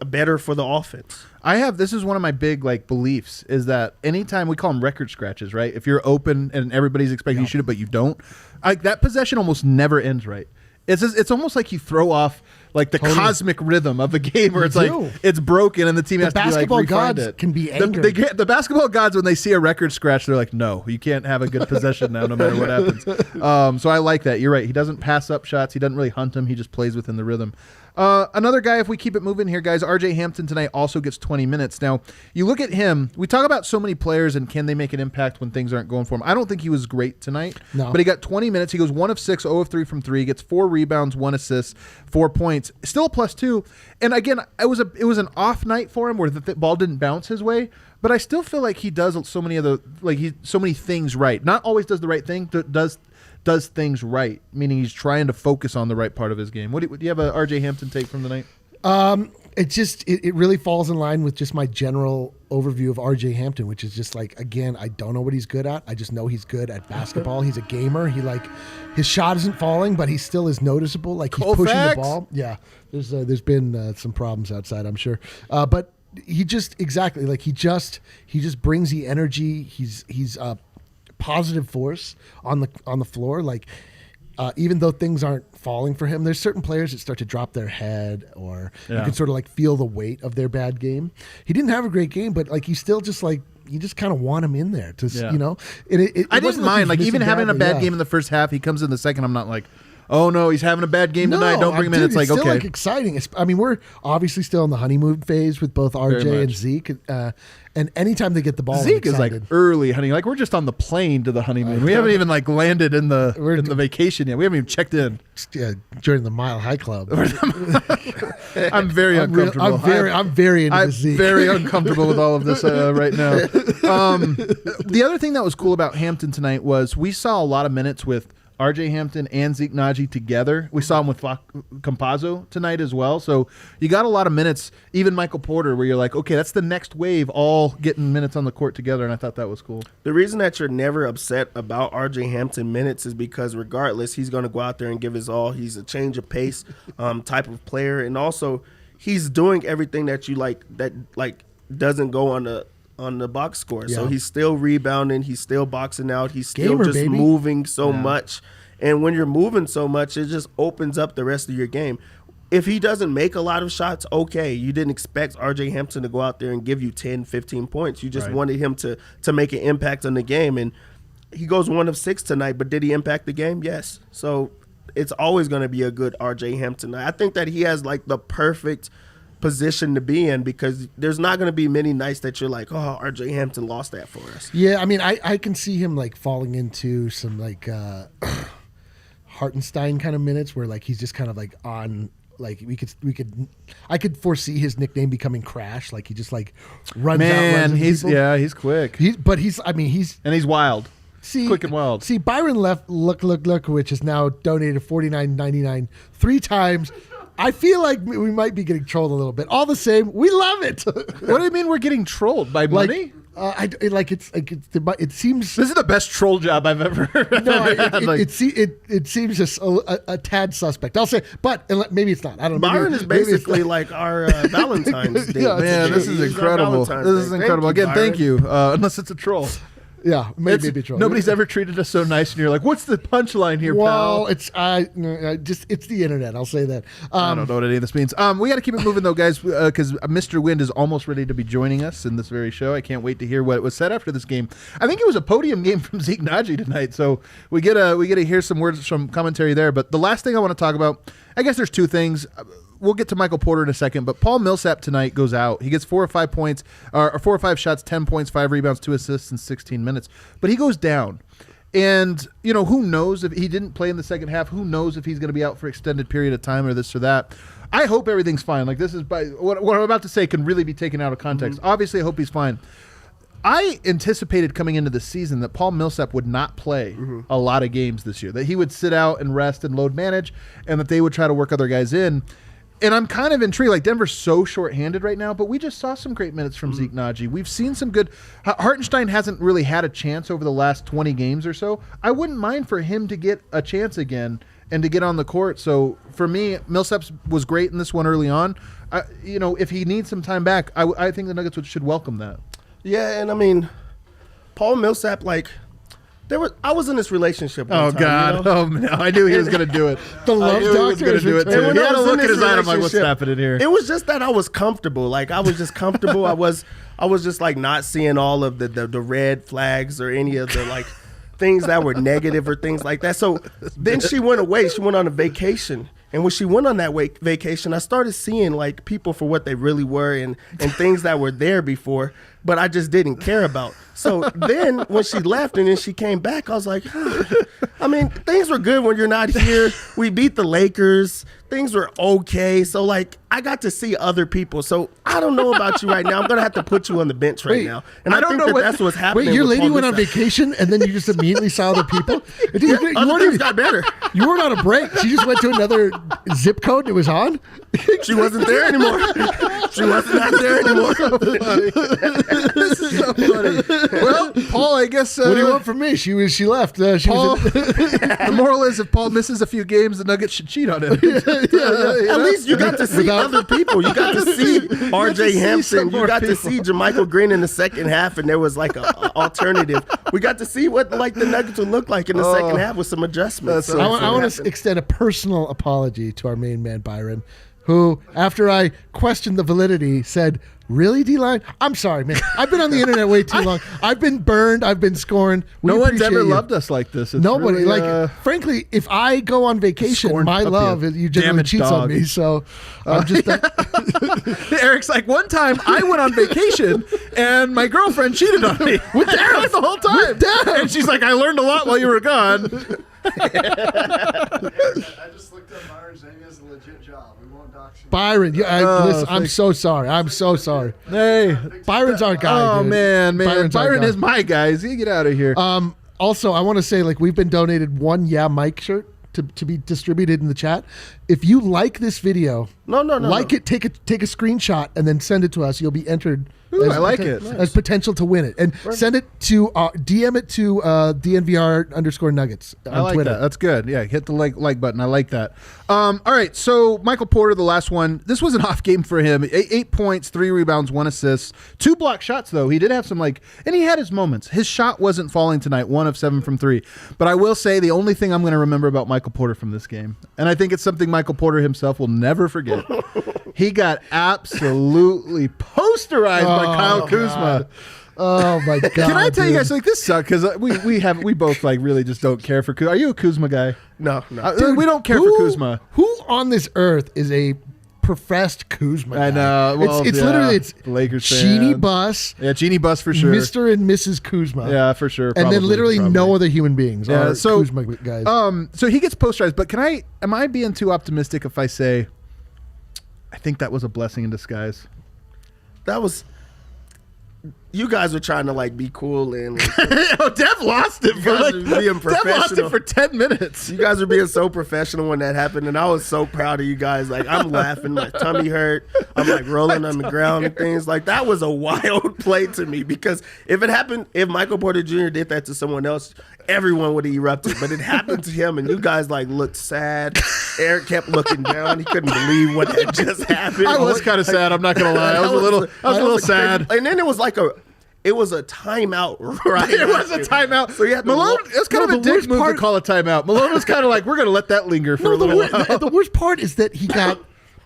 better for the offense. This is one of my big like beliefs is that anytime we call them record scratches, right? If you're open and everybody's expecting you to shoot it, but you don't, like that possession almost never ends right. It's almost like you throw off like the cosmic rhythm of a game where it's like it's broken and the team has to be like refine it. Can be angry. The basketball gods, when they see a record scratch, they're like, no, you can't have a good possession now, no matter what happens. So I like that. You're right. He doesn't pass up shots. He doesn't really hunt them. He just plays within the rhythm. Another guy, if we keep it moving here, guys, RJ Hampton tonight also gets 20 minutes. Now, you look at him, we talk about so many players and can they make an impact when things aren't going for him. I don't think he was great tonight, but he got 20 minutes. He goes 1 of 6, 0 of 3 from 3, gets 4 rebounds, 1 assist, 4 points, still a +2. And again, it was an off night for him where the ball didn't bounce his way, but I still feel like he does so many things right. Not always does the right thing, does things right, meaning he's trying to focus on the right part of his game. Do you have a RJ Hampton take from the night? It really falls in line with just my general overview of RJ Hampton, which is just like, again, I don't know what he's good at. I just know he's good at basketball. He's a gamer. His shot isn't falling, but he still is noticeable. Like he's pushing the ball. Yeah, there's been some problems outside, I'm sure, but he just brings the energy. He's positive force on the floor. Like, even though things aren't falling for him, there's certain players that start to drop their head, or you can sort of like feel the weight of their bad game. He didn't have a great game, but like he's still just like, you just kind of want him in there to, you know. I didn't mind like even having a bad game in the first half. He comes in the second. I'm not like, oh no, he's having a bad game tonight. Don't bring him in. It's like, still, okay, like, exciting. I mean, we're obviously still in the honeymoon phase with both RJ and Zeke. And anytime they get the ball, Zeke is like early honey. Like we're just on the plane to the honeymoon. We haven't even like landed in the vacation yet. We haven't even checked in. During the Mile High Club. I'm very uncomfortable. I'm very into Zeke. I'm very uncomfortable with all of this right now. The other thing that was cool about Hampton tonight was we saw a lot of minutes with RJ Hampton and Zeke Nnaji together. We saw him with Campazzo tonight as well. So you got a lot of minutes, even Michael Porter, where you're like, okay, that's the next wave, all getting minutes on the court together, and I thought that was cool. The reason that you're never upset about RJ Hampton minutes is because regardless, he's going to go out there and give his all. He's a change of pace type of player, and also he's doing everything that you like that like doesn't go on the box score. Yeah. So he's still rebounding, he's still boxing out, he's still moving so much. And when you're moving so much, it just opens up the rest of your game. If he doesn't make a lot of shots, okay, you didn't expect RJ Hampton to go out there and give you 10, 15 points. You just wanted him to make an impact on the game. And he goes 1 of 6 tonight, but did he impact the game? Yes. So it's always going to be a good RJ Hampton. I think that he has like the perfect position to be in, because there's not going to be many nights that you're like, oh, RJ Hampton lost that for us. Yeah, I mean, I can see him like falling into some like Hartenstein kind of minutes where like he's just kind of like on, like I could foresee his nickname becoming Crash. Like he just like runs out. Man, he's quick. He's wild. Quick and wild. See, Byron look, which is now donated $49.99 3 times. I feel like we might be getting trolled a little bit. All the same, we love it. What do you mean we're getting trolled by money? It seems this is the best troll job I've ever had. No, it seems just a tad suspect. I'll say, but maybe it's not. I don't know. Byron is basically like our Valentine's Day. Man, this is incredible. This is incredible. Again, thank you. Unless it's a troll. Yeah, maybe troll. Nobody's ever treated us so nice, and you're like, "What's the punchline here, pal?" Well, it's the internet. I'll say that. I don't know what any of this means. We got to keep it moving though, guys, because Mr. Wind is almost ready to be joining us in this very show. I can't wait to hear what was said after this game. I think it was a podium game from Zeke Nnaji tonight, so we get to hear some words from commentary there. But the last thing I want to talk about, I guess there's 2 things. We'll get to Michael Porter in a second, but Paul Millsap tonight goes out. He gets 4 or 5 points, or 4 or 5 shots, 10 points, 5 rebounds, 2 assists in 16 minutes. But he goes down. And, who knows if he didn't play in the second half? Who knows if he's going to be out for extended period of time or this or that? I hope everything's fine. Like, this is what I'm about to say can really be taken out of context. Mm-hmm. Obviously, I hope he's fine. I anticipated coming into the season that Paul Millsap would not play a lot of games this year, that he would sit out and rest and load manage, and that they would try to work other guys in. And I'm kind of intrigued. Like, Denver's so shorthanded right now, but we just saw some great minutes from Zeke Nnaji. We've seen some good. Hartenstein hasn't really had a chance over the last 20 games or so. I wouldn't mind for him to get a chance again and to get on the court. So for me, Millsap was great in this one early on. If he needs some time back, I think the Nuggets should welcome that. Yeah, and I mean, Paul Millsap, like, I was in this relationship one time. God! Oh no! I knew he was going to do it. The love doctor was going to do it too. He had a look in his eye. I'm like, "What's happening here?" It was just that I was comfortable. Like, I was just comfortable. I was just like not seeing all of the red flags or any of the like things that were negative or things like that. So then she went away. She went on a vacation. And when she went on that vacation, I started seeing like people for what they really were and things that were there before, but I just didn't care about. So then when she left and then she came back, I was like, I mean, things were good when you're not here. We beat the Lakers. Things were okay. So like I got to see other people. So I don't know about you right now. I'm going to have to put you on the bench right now. And I don't think that's what's happening. Wait, your lady went on vacation and then you just immediately saw other people? Other things got better. You weren't on a break. She just went to another zip code and it was on? She wasn't there anymore. She wasn't out there anymore. This is so funny. Well, Paul, I guess. What do you want from me? She left. Paul, the moral is, if Paul misses a few games, the Nuggets should cheat on him. At least you got to see other people. You got to see R.J. Hampton. You got to see Jermichael Green in the second half, and there was like an alternative. We got to see what like the Nuggets would look like in the second half with some adjustments. I want to extend a personal apology to our main man, Byron, who, after I questioned the validity, said, "Really, D-Line? I'm sorry, man. I've been on the internet way too long. I've been burned. I've been scorned. No one's ever loved us like this. It's Nobody. really, frankly, if I go on vacation, scorned my puppy. love, you generally Damaged cheats dog. on me. So I'm just Eric's like, one time I went on vacation and my girlfriend cheated on me with Derek the whole time. And she's like, I learned a lot while you were gone. I just looked up Byron saying he has a legit job. We won't dox you. Byron. Listen, I'm so sorry. I'm so sorry. Hey. Byron's our guy. Oh, dude. man. Byron's our Byron guy. is my guy. You get out of here. Also, I want to say, we've been donated one Mike shirt to be distributed in the chat. If you like this video, No. it, take a screenshot, and then send it to us. You'll be entered. Ooh, I like it. As potential to win it, and send it to DM it to DNVR_Nuggets on I like Twitter. that. That's good. Yeah, hit the like button. I like that. All right, so Michael Porter, the last one. This was an off game for him. 8 points, 3 rebounds, 1 assist, 2 block shots though. He did have some and he had his moments. His shot wasn't falling tonight. 1 of 7 from 3. But I will say the only thing I'm going to remember about Michael Porter from this game, and I think it's something Michael Porter himself will never forget. He got absolutely posterized by Kyle Kuzma. Oh my god! Can I tell you dude. guys, this sucks because we both really just don't care for Kuzma. Are you a Kuzma guy? No. We don't care for Kuzma. Who on this earth is a professed Kuzma guy? I know. Well, it's yeah, literally the Lakers Genie fan. Bus, Yeah, Genie Bus for sure. Mr. and Mrs. Kuzma. Yeah, for sure. And then literally no other human beings Yeah, are so, Kuzma guys. So he gets posterized, but am I being too optimistic if I say I think that was a blessing in disguise? That was. You guys were trying to be cool and Oh, Dev lost it for guys are being Dev lost it professional. for 10 minutes. you guys were being so professional when that happened, and I was so proud of you guys. I'm laughing, my tummy hurt. I'm rolling on the ground and things. That was a wild play to me because if Michael Porter Jr. did that to someone else, everyone would have erupted. But it happened to him, and you guys looked sad. Eric kept looking down. He couldn't believe what had just happened. I was kind of sad. I'm not gonna lie. I was a little sad. And then it was it was a timeout, right? It was a timeout. So you had to Malone, it was kind of a the dick worst move part- to call a timeout. Malone was kind of we're going to let that linger for a little while. The worst part is that he got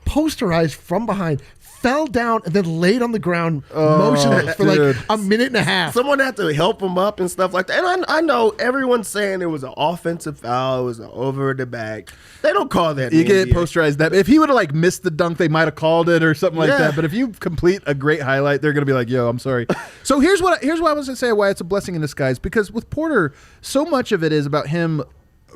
posterized from behind, fell down, and then laid on the ground motionless for dude. a minute and a half. Someone had to help him up and stuff like that. And I know everyone's saying it was an offensive foul. It was an over the back. They don't call that. You in the get NBA. posterized that. If he would have missed the dunk, they might have called it or something like Yeah. that. But if you complete a great highlight, they're going to be like, "Yo, I'm sorry." So here's what I was going to say why it's a blessing in disguise, because with Porter, so much of it is about him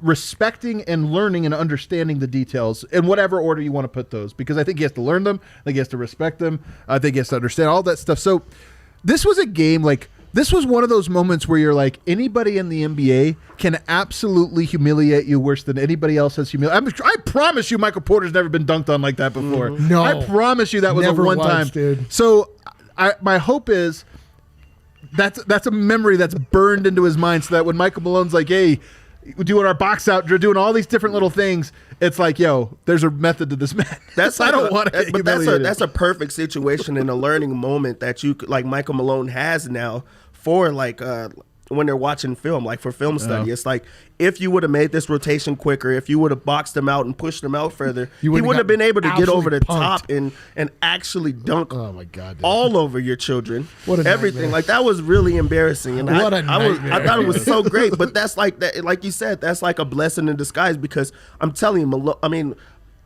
respecting and learning and understanding the details in whatever order you want to put those, because I think he has to learn them, I think he has to respect them, I think he has to understand all that stuff. So this was a game this was one of those moments where you're anybody in the NBA can absolutely humiliate you worse than anybody else has humiliated. I promise you Michael Porter's never been dunked on like that before. No. I promise you that was Never a one once, time. dude. So my hope is that's a memory that's burned into his mind, so that when Michael Malone's hey, we're doing our box out, we're doing all these different little things, it's yo, there's a method to this man. I don't want to get But humiliated. that's a perfect situation and a learning moment that you Michael Malone has now for when they're watching film, for film study. It's if you would have made this rotation quicker, if you would have boxed them out and pushed them out further, he wouldn't have been able to get over the top and actually dunk Oh my god! Dude. all over your children. What a everything. nightmare. That was really embarrassing. And What a I nightmare. thought it was so great. But that's that, like you said, that's a blessing in disguise, because I'm telling you,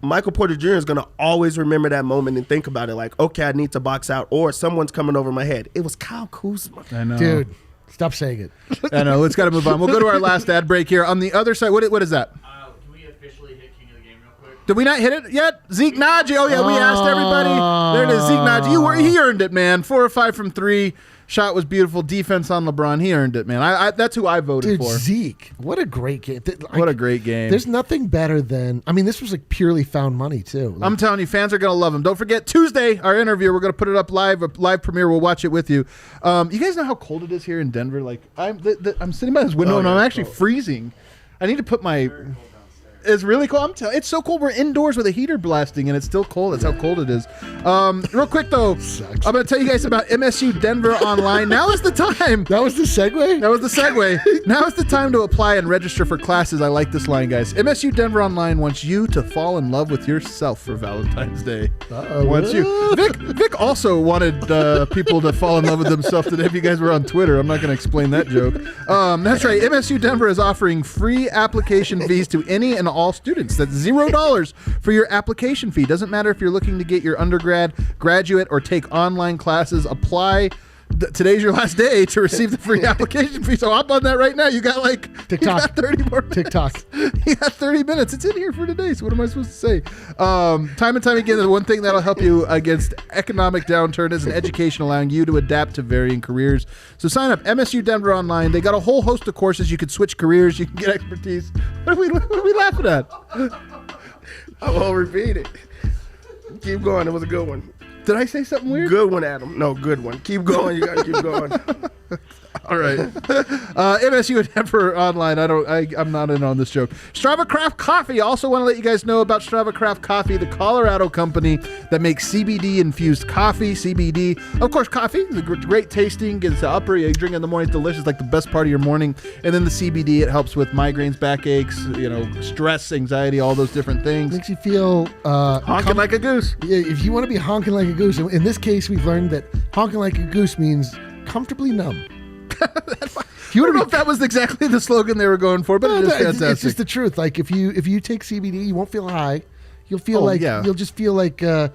Michael Porter Jr. is going to always remember that moment and think about it okay, I need to box out, or someone's coming over my head. It was Kyle Kuzma. I know. Dude, stop saying it. I know. Let's got to move on. We'll go to our last ad break here. On the other side, what is that? Can we officially hit King of the Game real quick? Did we not hit it yet? Zeke Nnaji. Oh, yeah, we asked everybody. There it is, Zeke Nnaji. He earned it, man. 4 or 5 from 3. Shot was beautiful. Defense on LeBron. He earned it, man. That's who I voted Dude, for. Zeke, what a great game. What a great game. There's nothing better than, I mean, this was like purely found money too. Like, I'm telling you, fans are going to love him. Don't forget, Tuesday, our interview, we're going to put it up live, a live premiere. We'll watch it with you. You guys know how cold it is here in Denver? Like, I'm sitting by this window and I'm actually freezing. I need to put my... It's really cold. It's so cold. We're indoors with a heater blasting, and it's still cold. That's how cold it is. Real quick, though, I'm going to tell you guys about MSU Denver Online. Now is the time. that was the segue? That was the segue. Now is the time to apply and register for classes. I like this line, guys. MSU Denver Online wants you to fall in love with yourself for Valentine's Day. Wants you. Vic also wanted people to fall in love with themselves today. If you guys were on Twitter, I'm not going to explain that joke. That's right. MSU Denver is offering free application fees to any and all students. That's $0 for your application fee. Doesn't matter if you're looking to get your undergrad, graduate, or take online classes. Apply. Today's your last day to receive the free application fee. So hop on that right now. You got like TikTok. You got 30 more minutes. TikTok. You got 30 minutes. It's in here for today. So what am I supposed to say? Time and time again, the one thing that'll help you against economic downturn is an education allowing you to adapt to varying careers. So sign up. MSU Denver Online. They got a whole host of courses. You can switch careers. You can get expertise. What are we laughing at? I won't repeat it. Keep going. It was a good one. Did I say something weird? Good one, Adam. No, good one. Keep going. You gotta keep going. All right. MSU and Denver Online. I'm not in on this joke. Strava Craft Coffee. Also want to let you guys know about Strava Craft Coffee, the Colorado company that makes CBD infused coffee. CBD, of course, coffee is a great tasting. Gets the upper. You drink in the morning. It's delicious, like the best part of your morning. And then the CBD, it helps with migraines, backaches, stress, anxiety, all those different things. Makes you feel Honking like a goose. Yeah, if you want to be honking like a goose, in this case, we've learned that honking like a goose means comfortably numb. I don't know if that was exactly the slogan they were going for, but it is fantastic. It's just the truth. Like if you take CBD, you won't feel high. You'll feel you'll just feel like a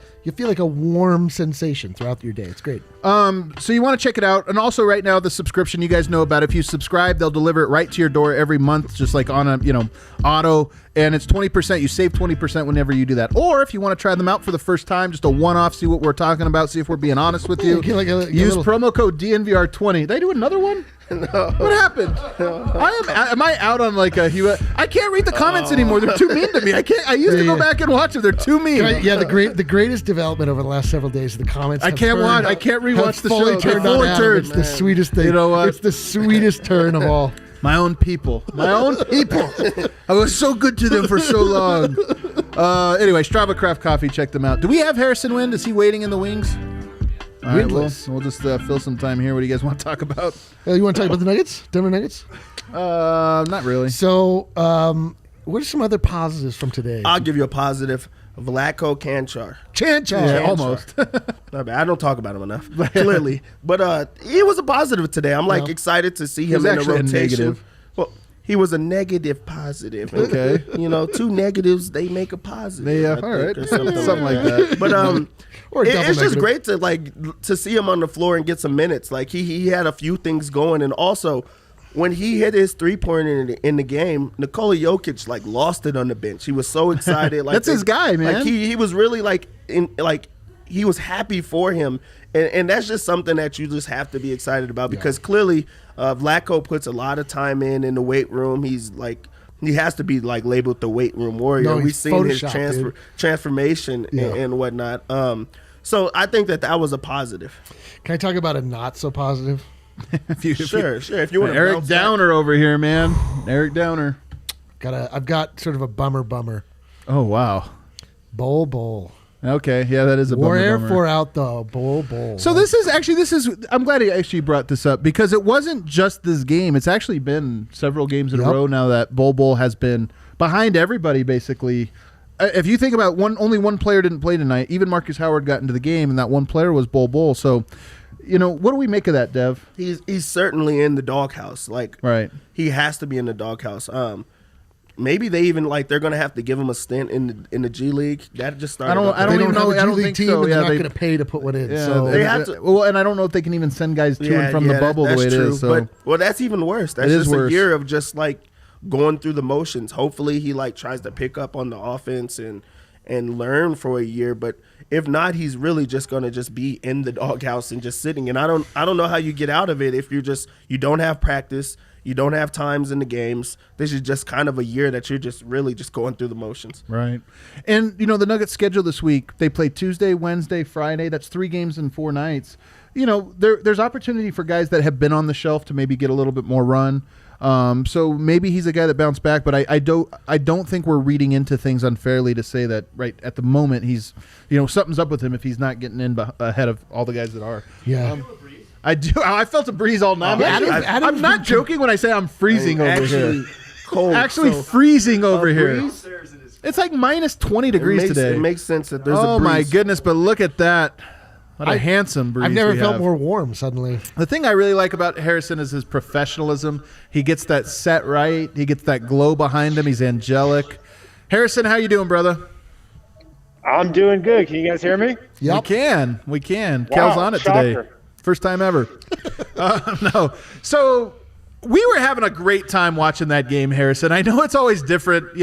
warm sensation throughout your day. It's great. So you want to check it out, and also right now the subscription, you guys know about. If you subscribe, they'll deliver it right to your door every month, just like on a auto, and it's 20%. You save 20% whenever you do that. Or if you want to try them out for the first time, just a one-off, see what we're talking about, see if we're being honest with you. Use promo code DNVR20. Did I do another one? No. What happened? Am I out on like I can't read the comments anymore. They're too mean to me. I used to go back and watch them. They're too mean. The greatest development over the last several days. The comments. I can't rewatch the show. Turned on Adam. It's the sweetest thing. You know what? It's the sweetest turn of all. My own people. I was so good to them for so long. Anyway, Strava Craft Coffee. Check them out. Do we have Harrison Wind? Is he waiting in the wings? All right, we'll just fill some time here. What do you guys want to talk about? You want to talk about the Nuggets? Denver Nuggets? Not really. So, what are some other positives from today? I'll give you a positive. Vlatko Cancar. Yeah, almost. Not bad. I don't talk about him enough, clearly. But he was a positive today. I'm excited to see him in the rotation. Negative. Well, he was a negative positive. Okay. Two negatives, they make a positive. Yeah, all right. Something like that. But it's just negative. great to see him on the floor and get some minutes. Like he had a few things going, and also when he hit his 3-pointer in the game, Nikola Jokic lost it on the bench. He was so excited. That's his guy, man. He was really he was happy for him, and that's just something that you just have to be excited about because clearly Vlatko puts a lot of time in the weight room. He has to be labeled the weight room warrior. No, We've seen his transformation and whatnot. So I think that was a positive. Can I talk about a not so positive? Sure. If you want to Eric Downer over here, man. Eric Downer. I've got sort of a bummer. Oh wow. Bowl. Okay, yeah, that is a Warrior bummer. for out the bowl. So this is I'm glad he actually brought this up because it wasn't just this game. It's actually been several games in a row now that Bowl has been behind everybody basically. If you think about only one player didn't play tonight. Even Marcus Howard got into the game, and that one player was Bowl. So, what do we make of that, Dev? He's certainly in the doghouse. Right. He has to be in the doghouse. Maybe they even they're going to have to give him a stint in the G League. That just started. I don't even know. I don't think so. They're not going to pay to put one in. Yeah, so they have to. Well, and I don't know if they can even send guys to and from the bubble the way it is. So. But that's even worse. That's just a year of just going through the motions. Hopefully he tries to pick up on the offense and and learn for a year. But if not, he's really just going to just be in the doghouse and just sitting. And I don't know how you get out of it if you don't have practice, you don't have times in the games. This is just kind of a year that you're just really just going through the motions. Right. And, the Nuggets schedule this week, they play Tuesday, Wednesday, Friday. That's 3 games in 4 nights. There's opportunity for guys that have been on the shelf to maybe get a little bit more run. So maybe he's a guy that bounced back, but I don't think we're reading into things unfairly to say that right at the moment he's, something's up with him if he's not getting in ahead of all the guys that are. Yeah. I do. I felt a breeze all night. Adam's I'm not joking when I say I'm freezing over here. Cold. Actually So, freezing over here. breeze? It's like minus 20 degrees today. It makes sense that there's a Oh breeze. my goodness! But look at that. What a handsome breeze. I've never we felt have. more warm suddenly. The thing I really like about Harrison is his professionalism. He gets that set right. He gets that glow behind him. He's angelic. Harrison, how you doing, brother? I'm doing good. Can you guys hear me? Yep. We can. Wow, Kel's on it today. shocker. First time ever. No. So we were having a great time watching that game, Harrison. I know it's always different,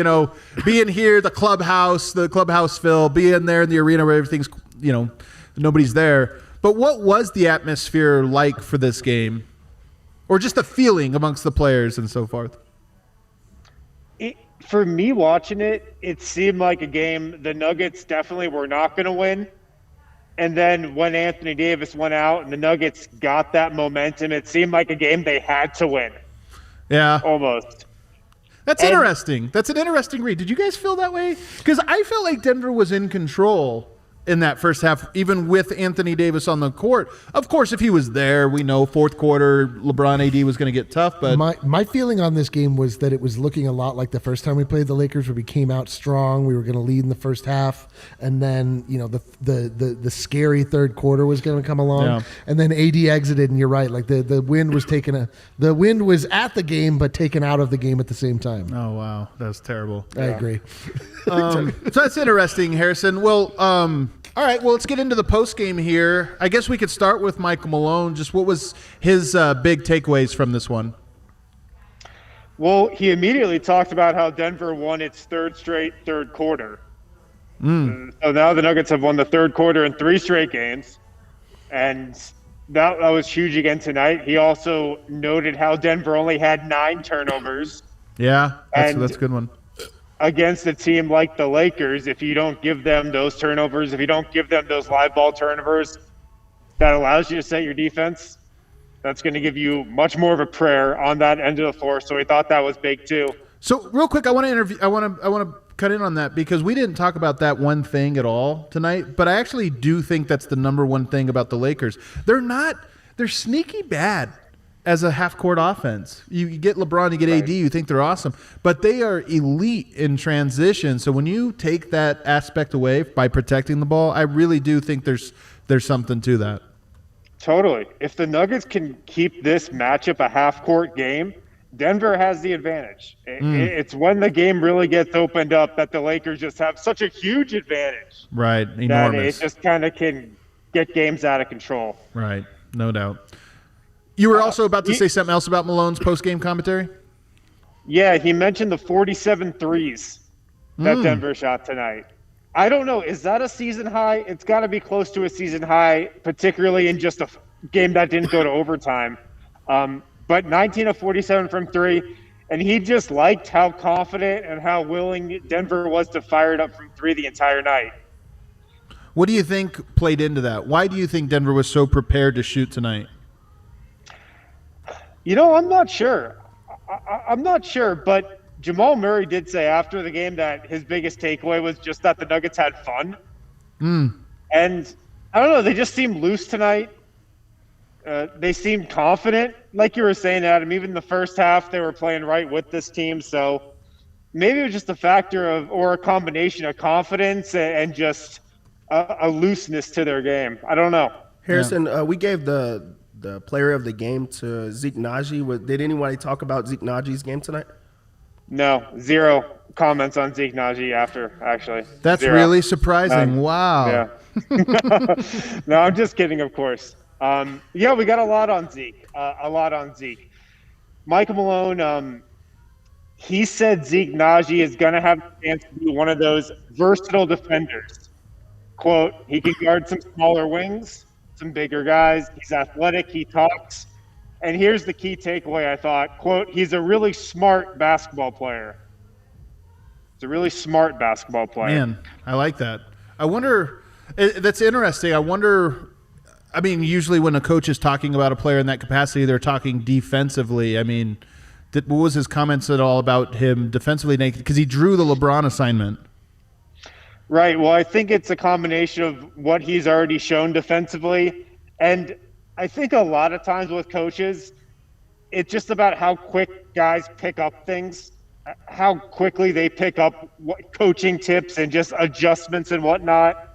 being here, the clubhouse fill, being there in the arena where everything's, nobody's there. But what was the atmosphere like for this game? Or just the feeling amongst the players and so forth? For me watching it, it seemed like a game the Nuggets definitely were not going to win. And then when Anthony Davis went out and the Nuggets got that momentum, it seemed like a game they had to win. Yeah. Almost. That's interesting. That's an interesting read. Did you guys feel that way? Because I felt like Denver was in control in that first half, even with Anthony Davis on the court. Of course, if he was there, we know fourth quarter LeBron AD was going to get tough. But My feeling on this game was that it was looking a lot like the first time we played the Lakers, where we came out strong. We were going to lead in the first half, and then the scary third quarter was going to come along, Yeah. and then AD exited. And you're right, like the wind was the wind was at the game, but taken out of the game at the same time. oh wow, that's terrible. I agree. So that's interesting, Harrison. Well, all right. Well, let's get into the post game here. I guess we could start with Michael Malone. Just what was his big takeaways from this one? Well, he immediately talked about how Denver won its third straight third quarter. So now the Nuggets have won the third quarter in 3 straight games. And that was huge again tonight. He also noted how Denver only had 9 turnovers. Yeah, that's And- a good one. Against a team like the Lakers, if you don't give them those turnovers, if you don't give them those live ball turnovers, that allows you to set your defense. That's going to give you much more of a prayer on that end of the floor. So we thought that was big too. So real quick, I want to cut in on that because we didn't talk about that one thing at all tonight. But I actually do think that's the number one thing about the Lakers. They're sneaky bad as a half-court offense. You get LeBron, you get AD, you think they're awesome. But they are elite in transition. So when you take that aspect away by protecting the ball, I really do think there's something to that. Totally. If the Nuggets can keep this matchup a half-court game, Denver has the advantage. It's when the game really gets opened up that the Lakers just have such a huge advantage. Right, That enormous. it just kind of can get games out of control. Right, no doubt. You were also about to say something else about Malone's post-game commentary? Yeah, he mentioned the 47 threes that Denver shot tonight. I don't know. Is that a season high? It's got to be close to a season high, particularly in just a game that didn't go to overtime. But 19 of 47 from 3, and he just liked how confident and how willing Denver was to fire it up from 3 the entire night. What do you think played into that? Why do you think Denver was so prepared to shoot tonight? I'm not sure. I'm not sure, but Jamal Murray did say after the game that his biggest takeaway was just that the Nuggets had fun. And I don't know, they just seemed loose tonight. They seemed confident, like you were saying, Adam. Even the first half, they were playing right with this team. So maybe it was just a factor of, or a combination of confidence and just a looseness to their game. I don't know. Harrison, we gave the player of the game to Zeke Nnaji. Did anybody talk about Zeke Nnaji's game tonight? No, 0 comments on Zeke Nnaji after, actually. That's 0. really surprising. Wow. Yeah. No, I'm just kidding, of course. Yeah, we got a lot on Zeke. Michael Malone, he said Zeke Nnaji is going to have a chance to be one of those versatile defenders. Quote, he can guard some smaller wings, some bigger guys. He's athletic. He talks. And here's the key takeaway, I thought. Quote, he's a really smart basketball player. He's a really smart basketball player. Man, I like that. I wonder – that's interesting. I wonder – I mean, usually when a coach is talking about a player in that capacity, they're talking defensively. I mean, what was his comments at all about him defensively naked? Because he drew the LeBron assignment. Right. Well, I think it's a combination of what he's already shown defensively. And I think a lot of times with coaches, it's just about how quick guys pick up things, how quickly they pick up coaching tips and just adjustments and whatnot.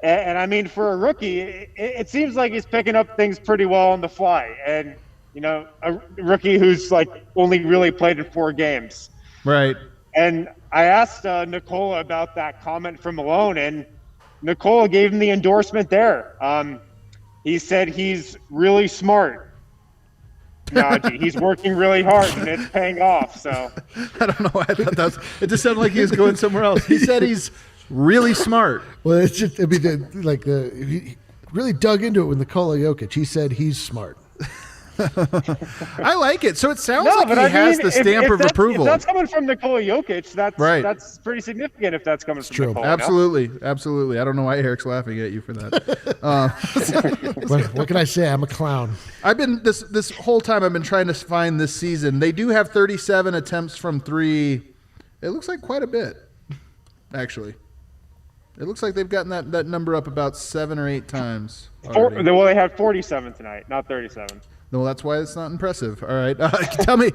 And I mean, for a rookie, it seems like he's picking up things pretty well on the fly. And, you know, a rookie who's like only really played in 4 games. Right. And I asked Nikola about that comment from Malone, and Nikola gave him the endorsement there. He said he's really smart, Nnaji. He's working really hard, and it's paying off. So I don't know why I thought that was – it just sounded like he was going somewhere else. He said he's really smart. Well, it's just, I mean, he really dug into it with Nikola Jokic. He said he's smart. I like it. So it sounds like he has the stamp of approval. If that's coming from Nikola Jokic, that's right. That's pretty significant if that's coming from true. Nikola. Absolutely. No? Absolutely. I don't know why Eric's laughing at you for that. What can I say? I'm a clown. I've been this whole time I've been trying to find this season. They do have 37 attempts from 3. It looks like quite a bit, actually. It looks like they've gotten that number up about 7 or 8 times. Well, they had 47 tonight, not 37. No, that's why it's not impressive. All right. Tell me,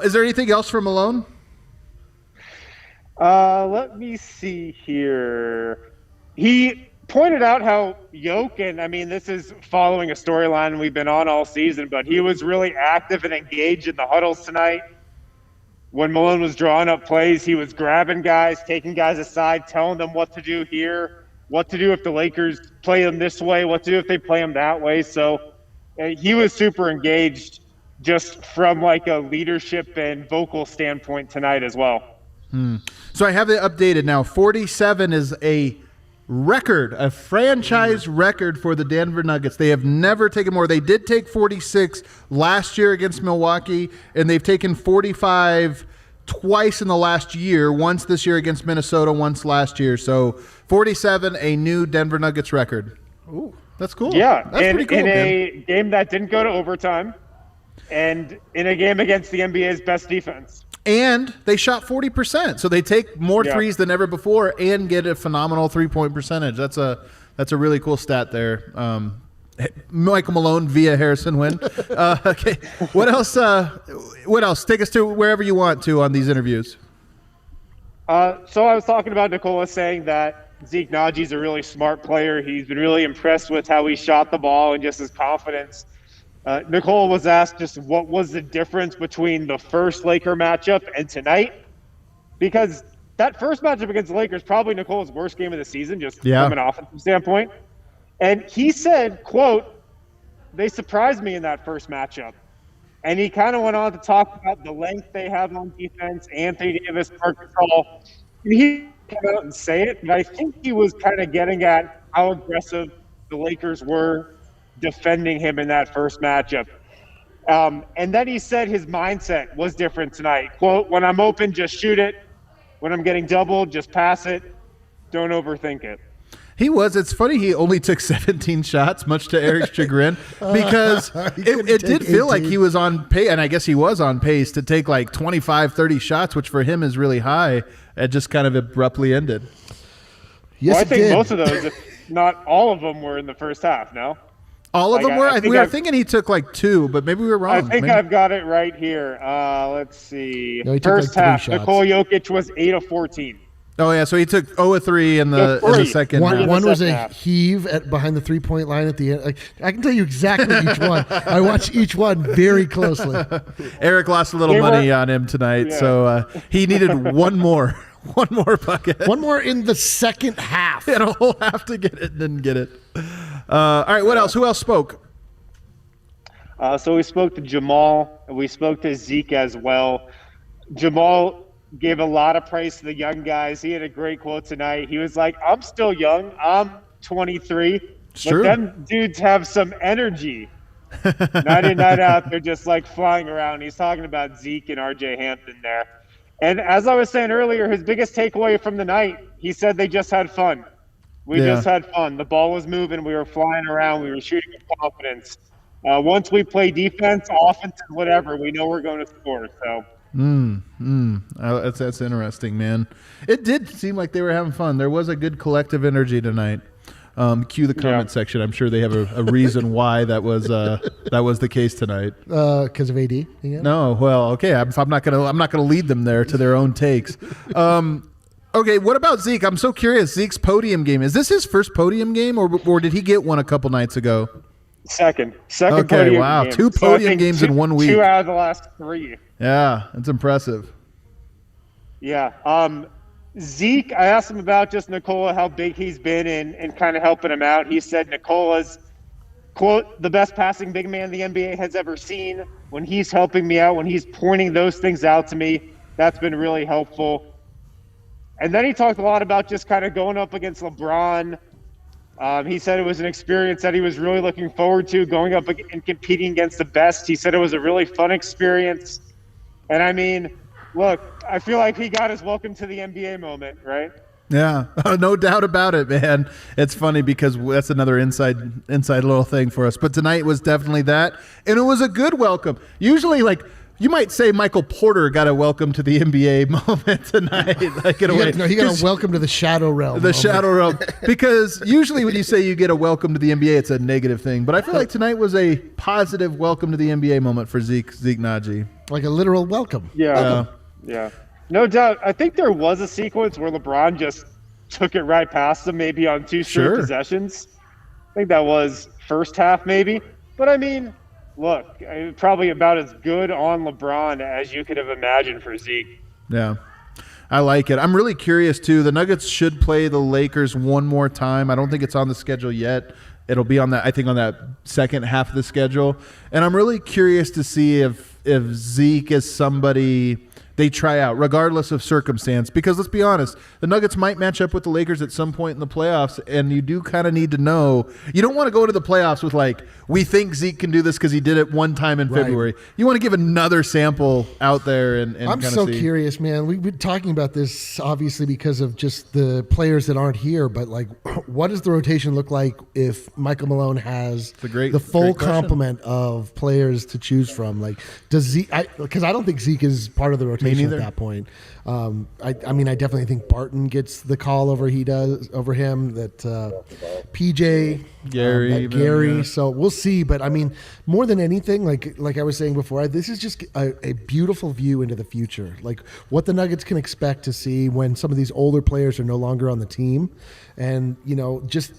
is there anything else from Malone? Let me see here. He pointed out how and I mean, this is following a storyline we've been on all season, but he was really active and engaged in the huddles tonight. When Malone was drawing up plays, he was grabbing guys, taking guys aside, telling them what to do here, what to do if the Lakers play them this way, what to do if they play them that way. So he was super engaged just from like a leadership and vocal standpoint tonight as well. So I have it updated now. 47 is a record, a franchise record for the Denver Nuggets. They have never taken more. They did take 46 last year against Milwaukee, and they've taken 45 twice in the last year, once this year against Minnesota, once last year. So 47, a new Denver Nuggets record. Ooh, that's cool. Yeah, that's pretty cool. In a game that didn't go to overtime, and in a game against the NBA's best defense. And they shot 40%, so they take more threes than ever before and get a phenomenal 3-point percentage. That's a really cool stat there. Michael Malone via Harrison Wynn. Okay, what else? What else? Take us to wherever you want to on these interviews. So I was talking about Nikola saying that Zeke Nnaji is a really smart player. He's been really impressed with how he shot the ball and just his confidence. Nikola was asked just what was the difference between the first Laker matchup and tonight, because that first matchup against the Lakers probably Nikola's worst game of the season, just from an offensive standpoint. And he said, quote, "They surprised me in that first matchup." And he kind of went on to talk about the length they have on defense, Anthony Davis, Marc Gasol. And he didn't come out and say it, but I think he was kind of getting at how aggressive the Lakers were defending him in that first matchup. And then he said his mindset was different tonight. Quote, "When I'm open, just shoot it. When I'm getting doubled, just pass it. Don't overthink it." He was. It's funny he only took 17 shots, much to Eric's chagrin, because it did feel like he was on pace, and I guess he was on pace to take like 25, 30 shots, which for him is really high. It just kind of abruptly ended. Yes, well, I think most of those, if not all of them, were in the first half, no? All of them were? We were thinking he took like 2, but maybe we were wrong. I think I've got it right here. Let's see. No, first half, Nikola Jokic was 8 of 14. Oh, yeah, so he took 0 of 3 in the second half. One was a heave behind the three-point line at the end. I can tell you exactly each one. I watched each one very closely. Eric lost a little money on him tonight, so he needed one more. One more bucket. One more in the second half. He had a whole half to get it, didn't get it. All right, what else? Who else spoke? So we spoke to Jamal, and we spoke to Zeke as well. Jamal gave a lot of praise to the young guys. He had a great quote tonight. He was like, I'm still young. I'm 23. But true. them dudes have some energy. Night in, night out, they're just like flying around. He's talking about Zeke and RJ Hampton there. And as I was saying earlier, his biggest takeaway from the night, he said they just had fun. We just had fun. The ball was moving. We were flying around. We were shooting with confidence. Once we play defense, offense, whatever, we know we're going to score. So. That's interesting, man. It did seem like they were having fun. There was a good collective energy tonight. Cue the comment section. I'm sure they have a reason why that was the case tonight. Because of AD. Yeah. No, well, okay. I'm not gonna lead them there to their own takes. Okay, what about Zeke? I'm so curious. Zeke's podium game, is this his first podium game, or did he get one a couple nights ago? Second Okay, podium wow, game. 2 podium games in 1 week. 2 out of the last 3. Yeah, that's impressive. Yeah. Zeke, I asked him about just Nikola, how big he's been and kind of helping him out. He said Nikola's, quote, the best passing big man the NBA has ever seen. When he's helping me out, when he's pointing those things out to me, that's been really helpful. And then he talked a lot about just kind of going up against LeBron. He said it was an experience that he was really looking forward to, going up and competing against the best. He said it was a really fun experience. And I mean, look, I feel like he got his welcome to the NBA moment, right? Yeah, no doubt about it, man. It's funny because that's another inside little thing for us. But tonight was definitely that, and it was a good welcome. Usually, like, you might say Michael Porter got a welcome to the NBA moment tonight. Like, in a way. No, he got a welcome to the Shadow Realm. The Shadow Realm. Because usually when you say you get a welcome to the NBA, it's a negative thing. But I feel like tonight was a positive welcome to the NBA moment for Zeke Nnaji. Like a literal welcome. Yeah. No doubt. I think there was a sequence where LeBron just took it right past him, maybe on 2 straight possessions. I think that was first half, maybe. But I mean, look, probably about as good on LeBron as you could have imagined for Zeke. Yeah, I like it. I'm really curious, too. The Nuggets should play the Lakers one more time. I don't think it's on the schedule yet. It'll be on that, I think, on that second half of the schedule. And I'm really curious to see if Zeke is somebody they try out, regardless of circumstance. Because let's be honest, the Nuggets might match up with the Lakers at some point in the playoffs, and you do kind of need to know. You don't want to go into the playoffs with, like, we think Zeke can do this because he did it one time in February. You want to give another sample out there and I'm so curious, man. We've been talking about this, obviously, because of just the players that aren't here. But, like, what does the rotation look like if Michael Malone has the full complement of players to choose from? Like, does Zeke – because I don't think Zeke is part of the rotation at that point. I mean, I definitely think Barton gets the call over him. That PJ, Gary. So we'll see. But I mean, more than anything, like I was saying before, this is just a beautiful view into the future. Like what the Nuggets can expect to see when some of these older players are no longer on the team, and just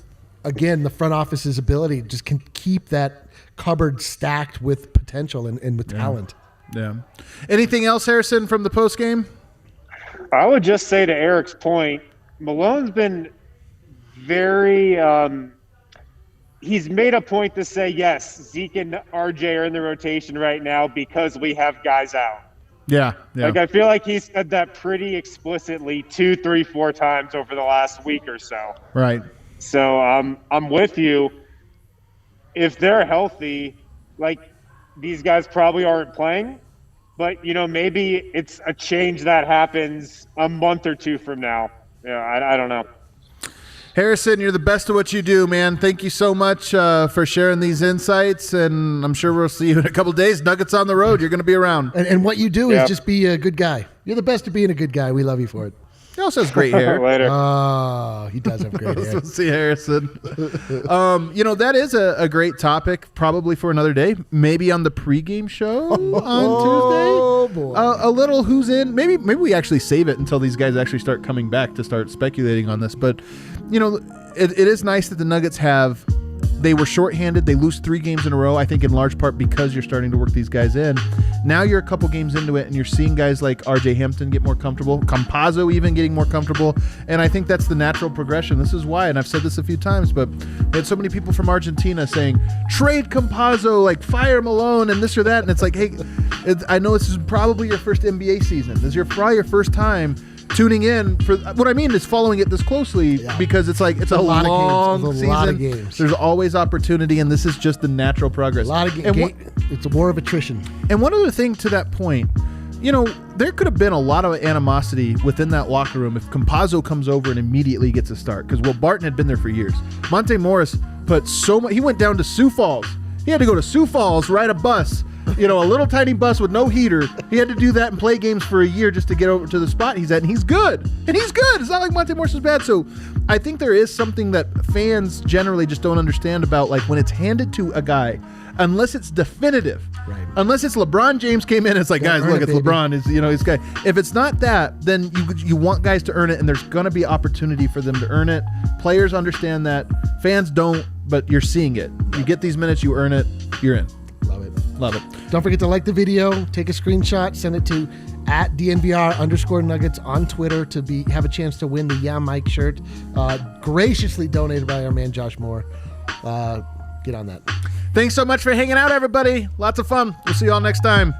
again the front office's ability just can keep that cupboard stacked with potential and with talent. Yeah. Anything else, Harrison, from the post game? I would just say to Eric's point, Malone's been very he's made a point to say, yes, Zeke and RJ are in the rotation right now because we have guys out. Yeah. Like, I feel like he said that pretty explicitly 2, 3, 4 times over the last week or so. Right. So I'm with you. If they're healthy, like, these guys probably aren't playing, but maybe it's a change that happens a month or 2 from now. I don't know. Harrison, you're the best at what you do, man. Thank you so much for sharing these insights, and I'm sure we'll see you in a couple of days. Nuggets on the road. You're going to be around. And what you do is just be a good guy. You're the best at being a good guy. We love you for it. He also has great hair. Later. Oh, he does have great hair. We'll see, Harrison. That is a great topic, probably for another day. Maybe on the pregame show on Tuesday. Oh, boy. A little who's in. Maybe we actually save it until these guys actually start coming back to start speculating on this. But, it is nice that the Nuggets they were shorthanded. They lose 3 games in a row, I think in large part because you're starting to work these guys in. Now you're a couple games into it, and you're seeing guys like R.J. Hampton get more comfortable, Campazzo even getting more comfortable, and I think that's the natural progression. This is why, and I've said this a few times, but we had so many people from Argentina saying, trade Campazzo, like fire Malone and this or that, and it's like, hey, I know this is probably your first NBA season. This is probably your first time tuning in for what I mean is following it this closely because it's like it's a lot long of games. season. A lot of games. There's always opportunity, and this is just the natural progress. A lot of it's a war of attrition. And one other thing to that point, you know, there could have been a lot of animosity within that locker room if Campazzo comes over and immediately gets a start because Will Barton had been there for years. Monte Morris put so much. He went down to Sioux Falls. He had to go to Sioux Falls, ride a bus. You know, a little tiny bus with no heater. He had to do that and play games for a year just to get over to the spot he's at, and he's good. And he's good. It's not like Monte Morris is bad. So I think there is something that fans generally just don't understand about, like when it's handed to a guy, unless it's definitive. Right. Unless it's LeBron James came in and it's like, guys, look, it's LeBron. It's, you know, this guy. If it's not that, then you want guys to earn it, and there's going to be opportunity for them to earn it. Players understand that. Fans don't, but you're seeing it. You get these minutes, you earn it, you're in. Love it. Love it. Don't forget to like the video, take a screenshot, send it to @DNVR_Nuggets on Twitter to have a chance to win the Yeah Mike shirt, graciously donated by our man Josh Moore. Get on that. Thanks so much for hanging out, everybody. Lots of fun. We'll see you all next time.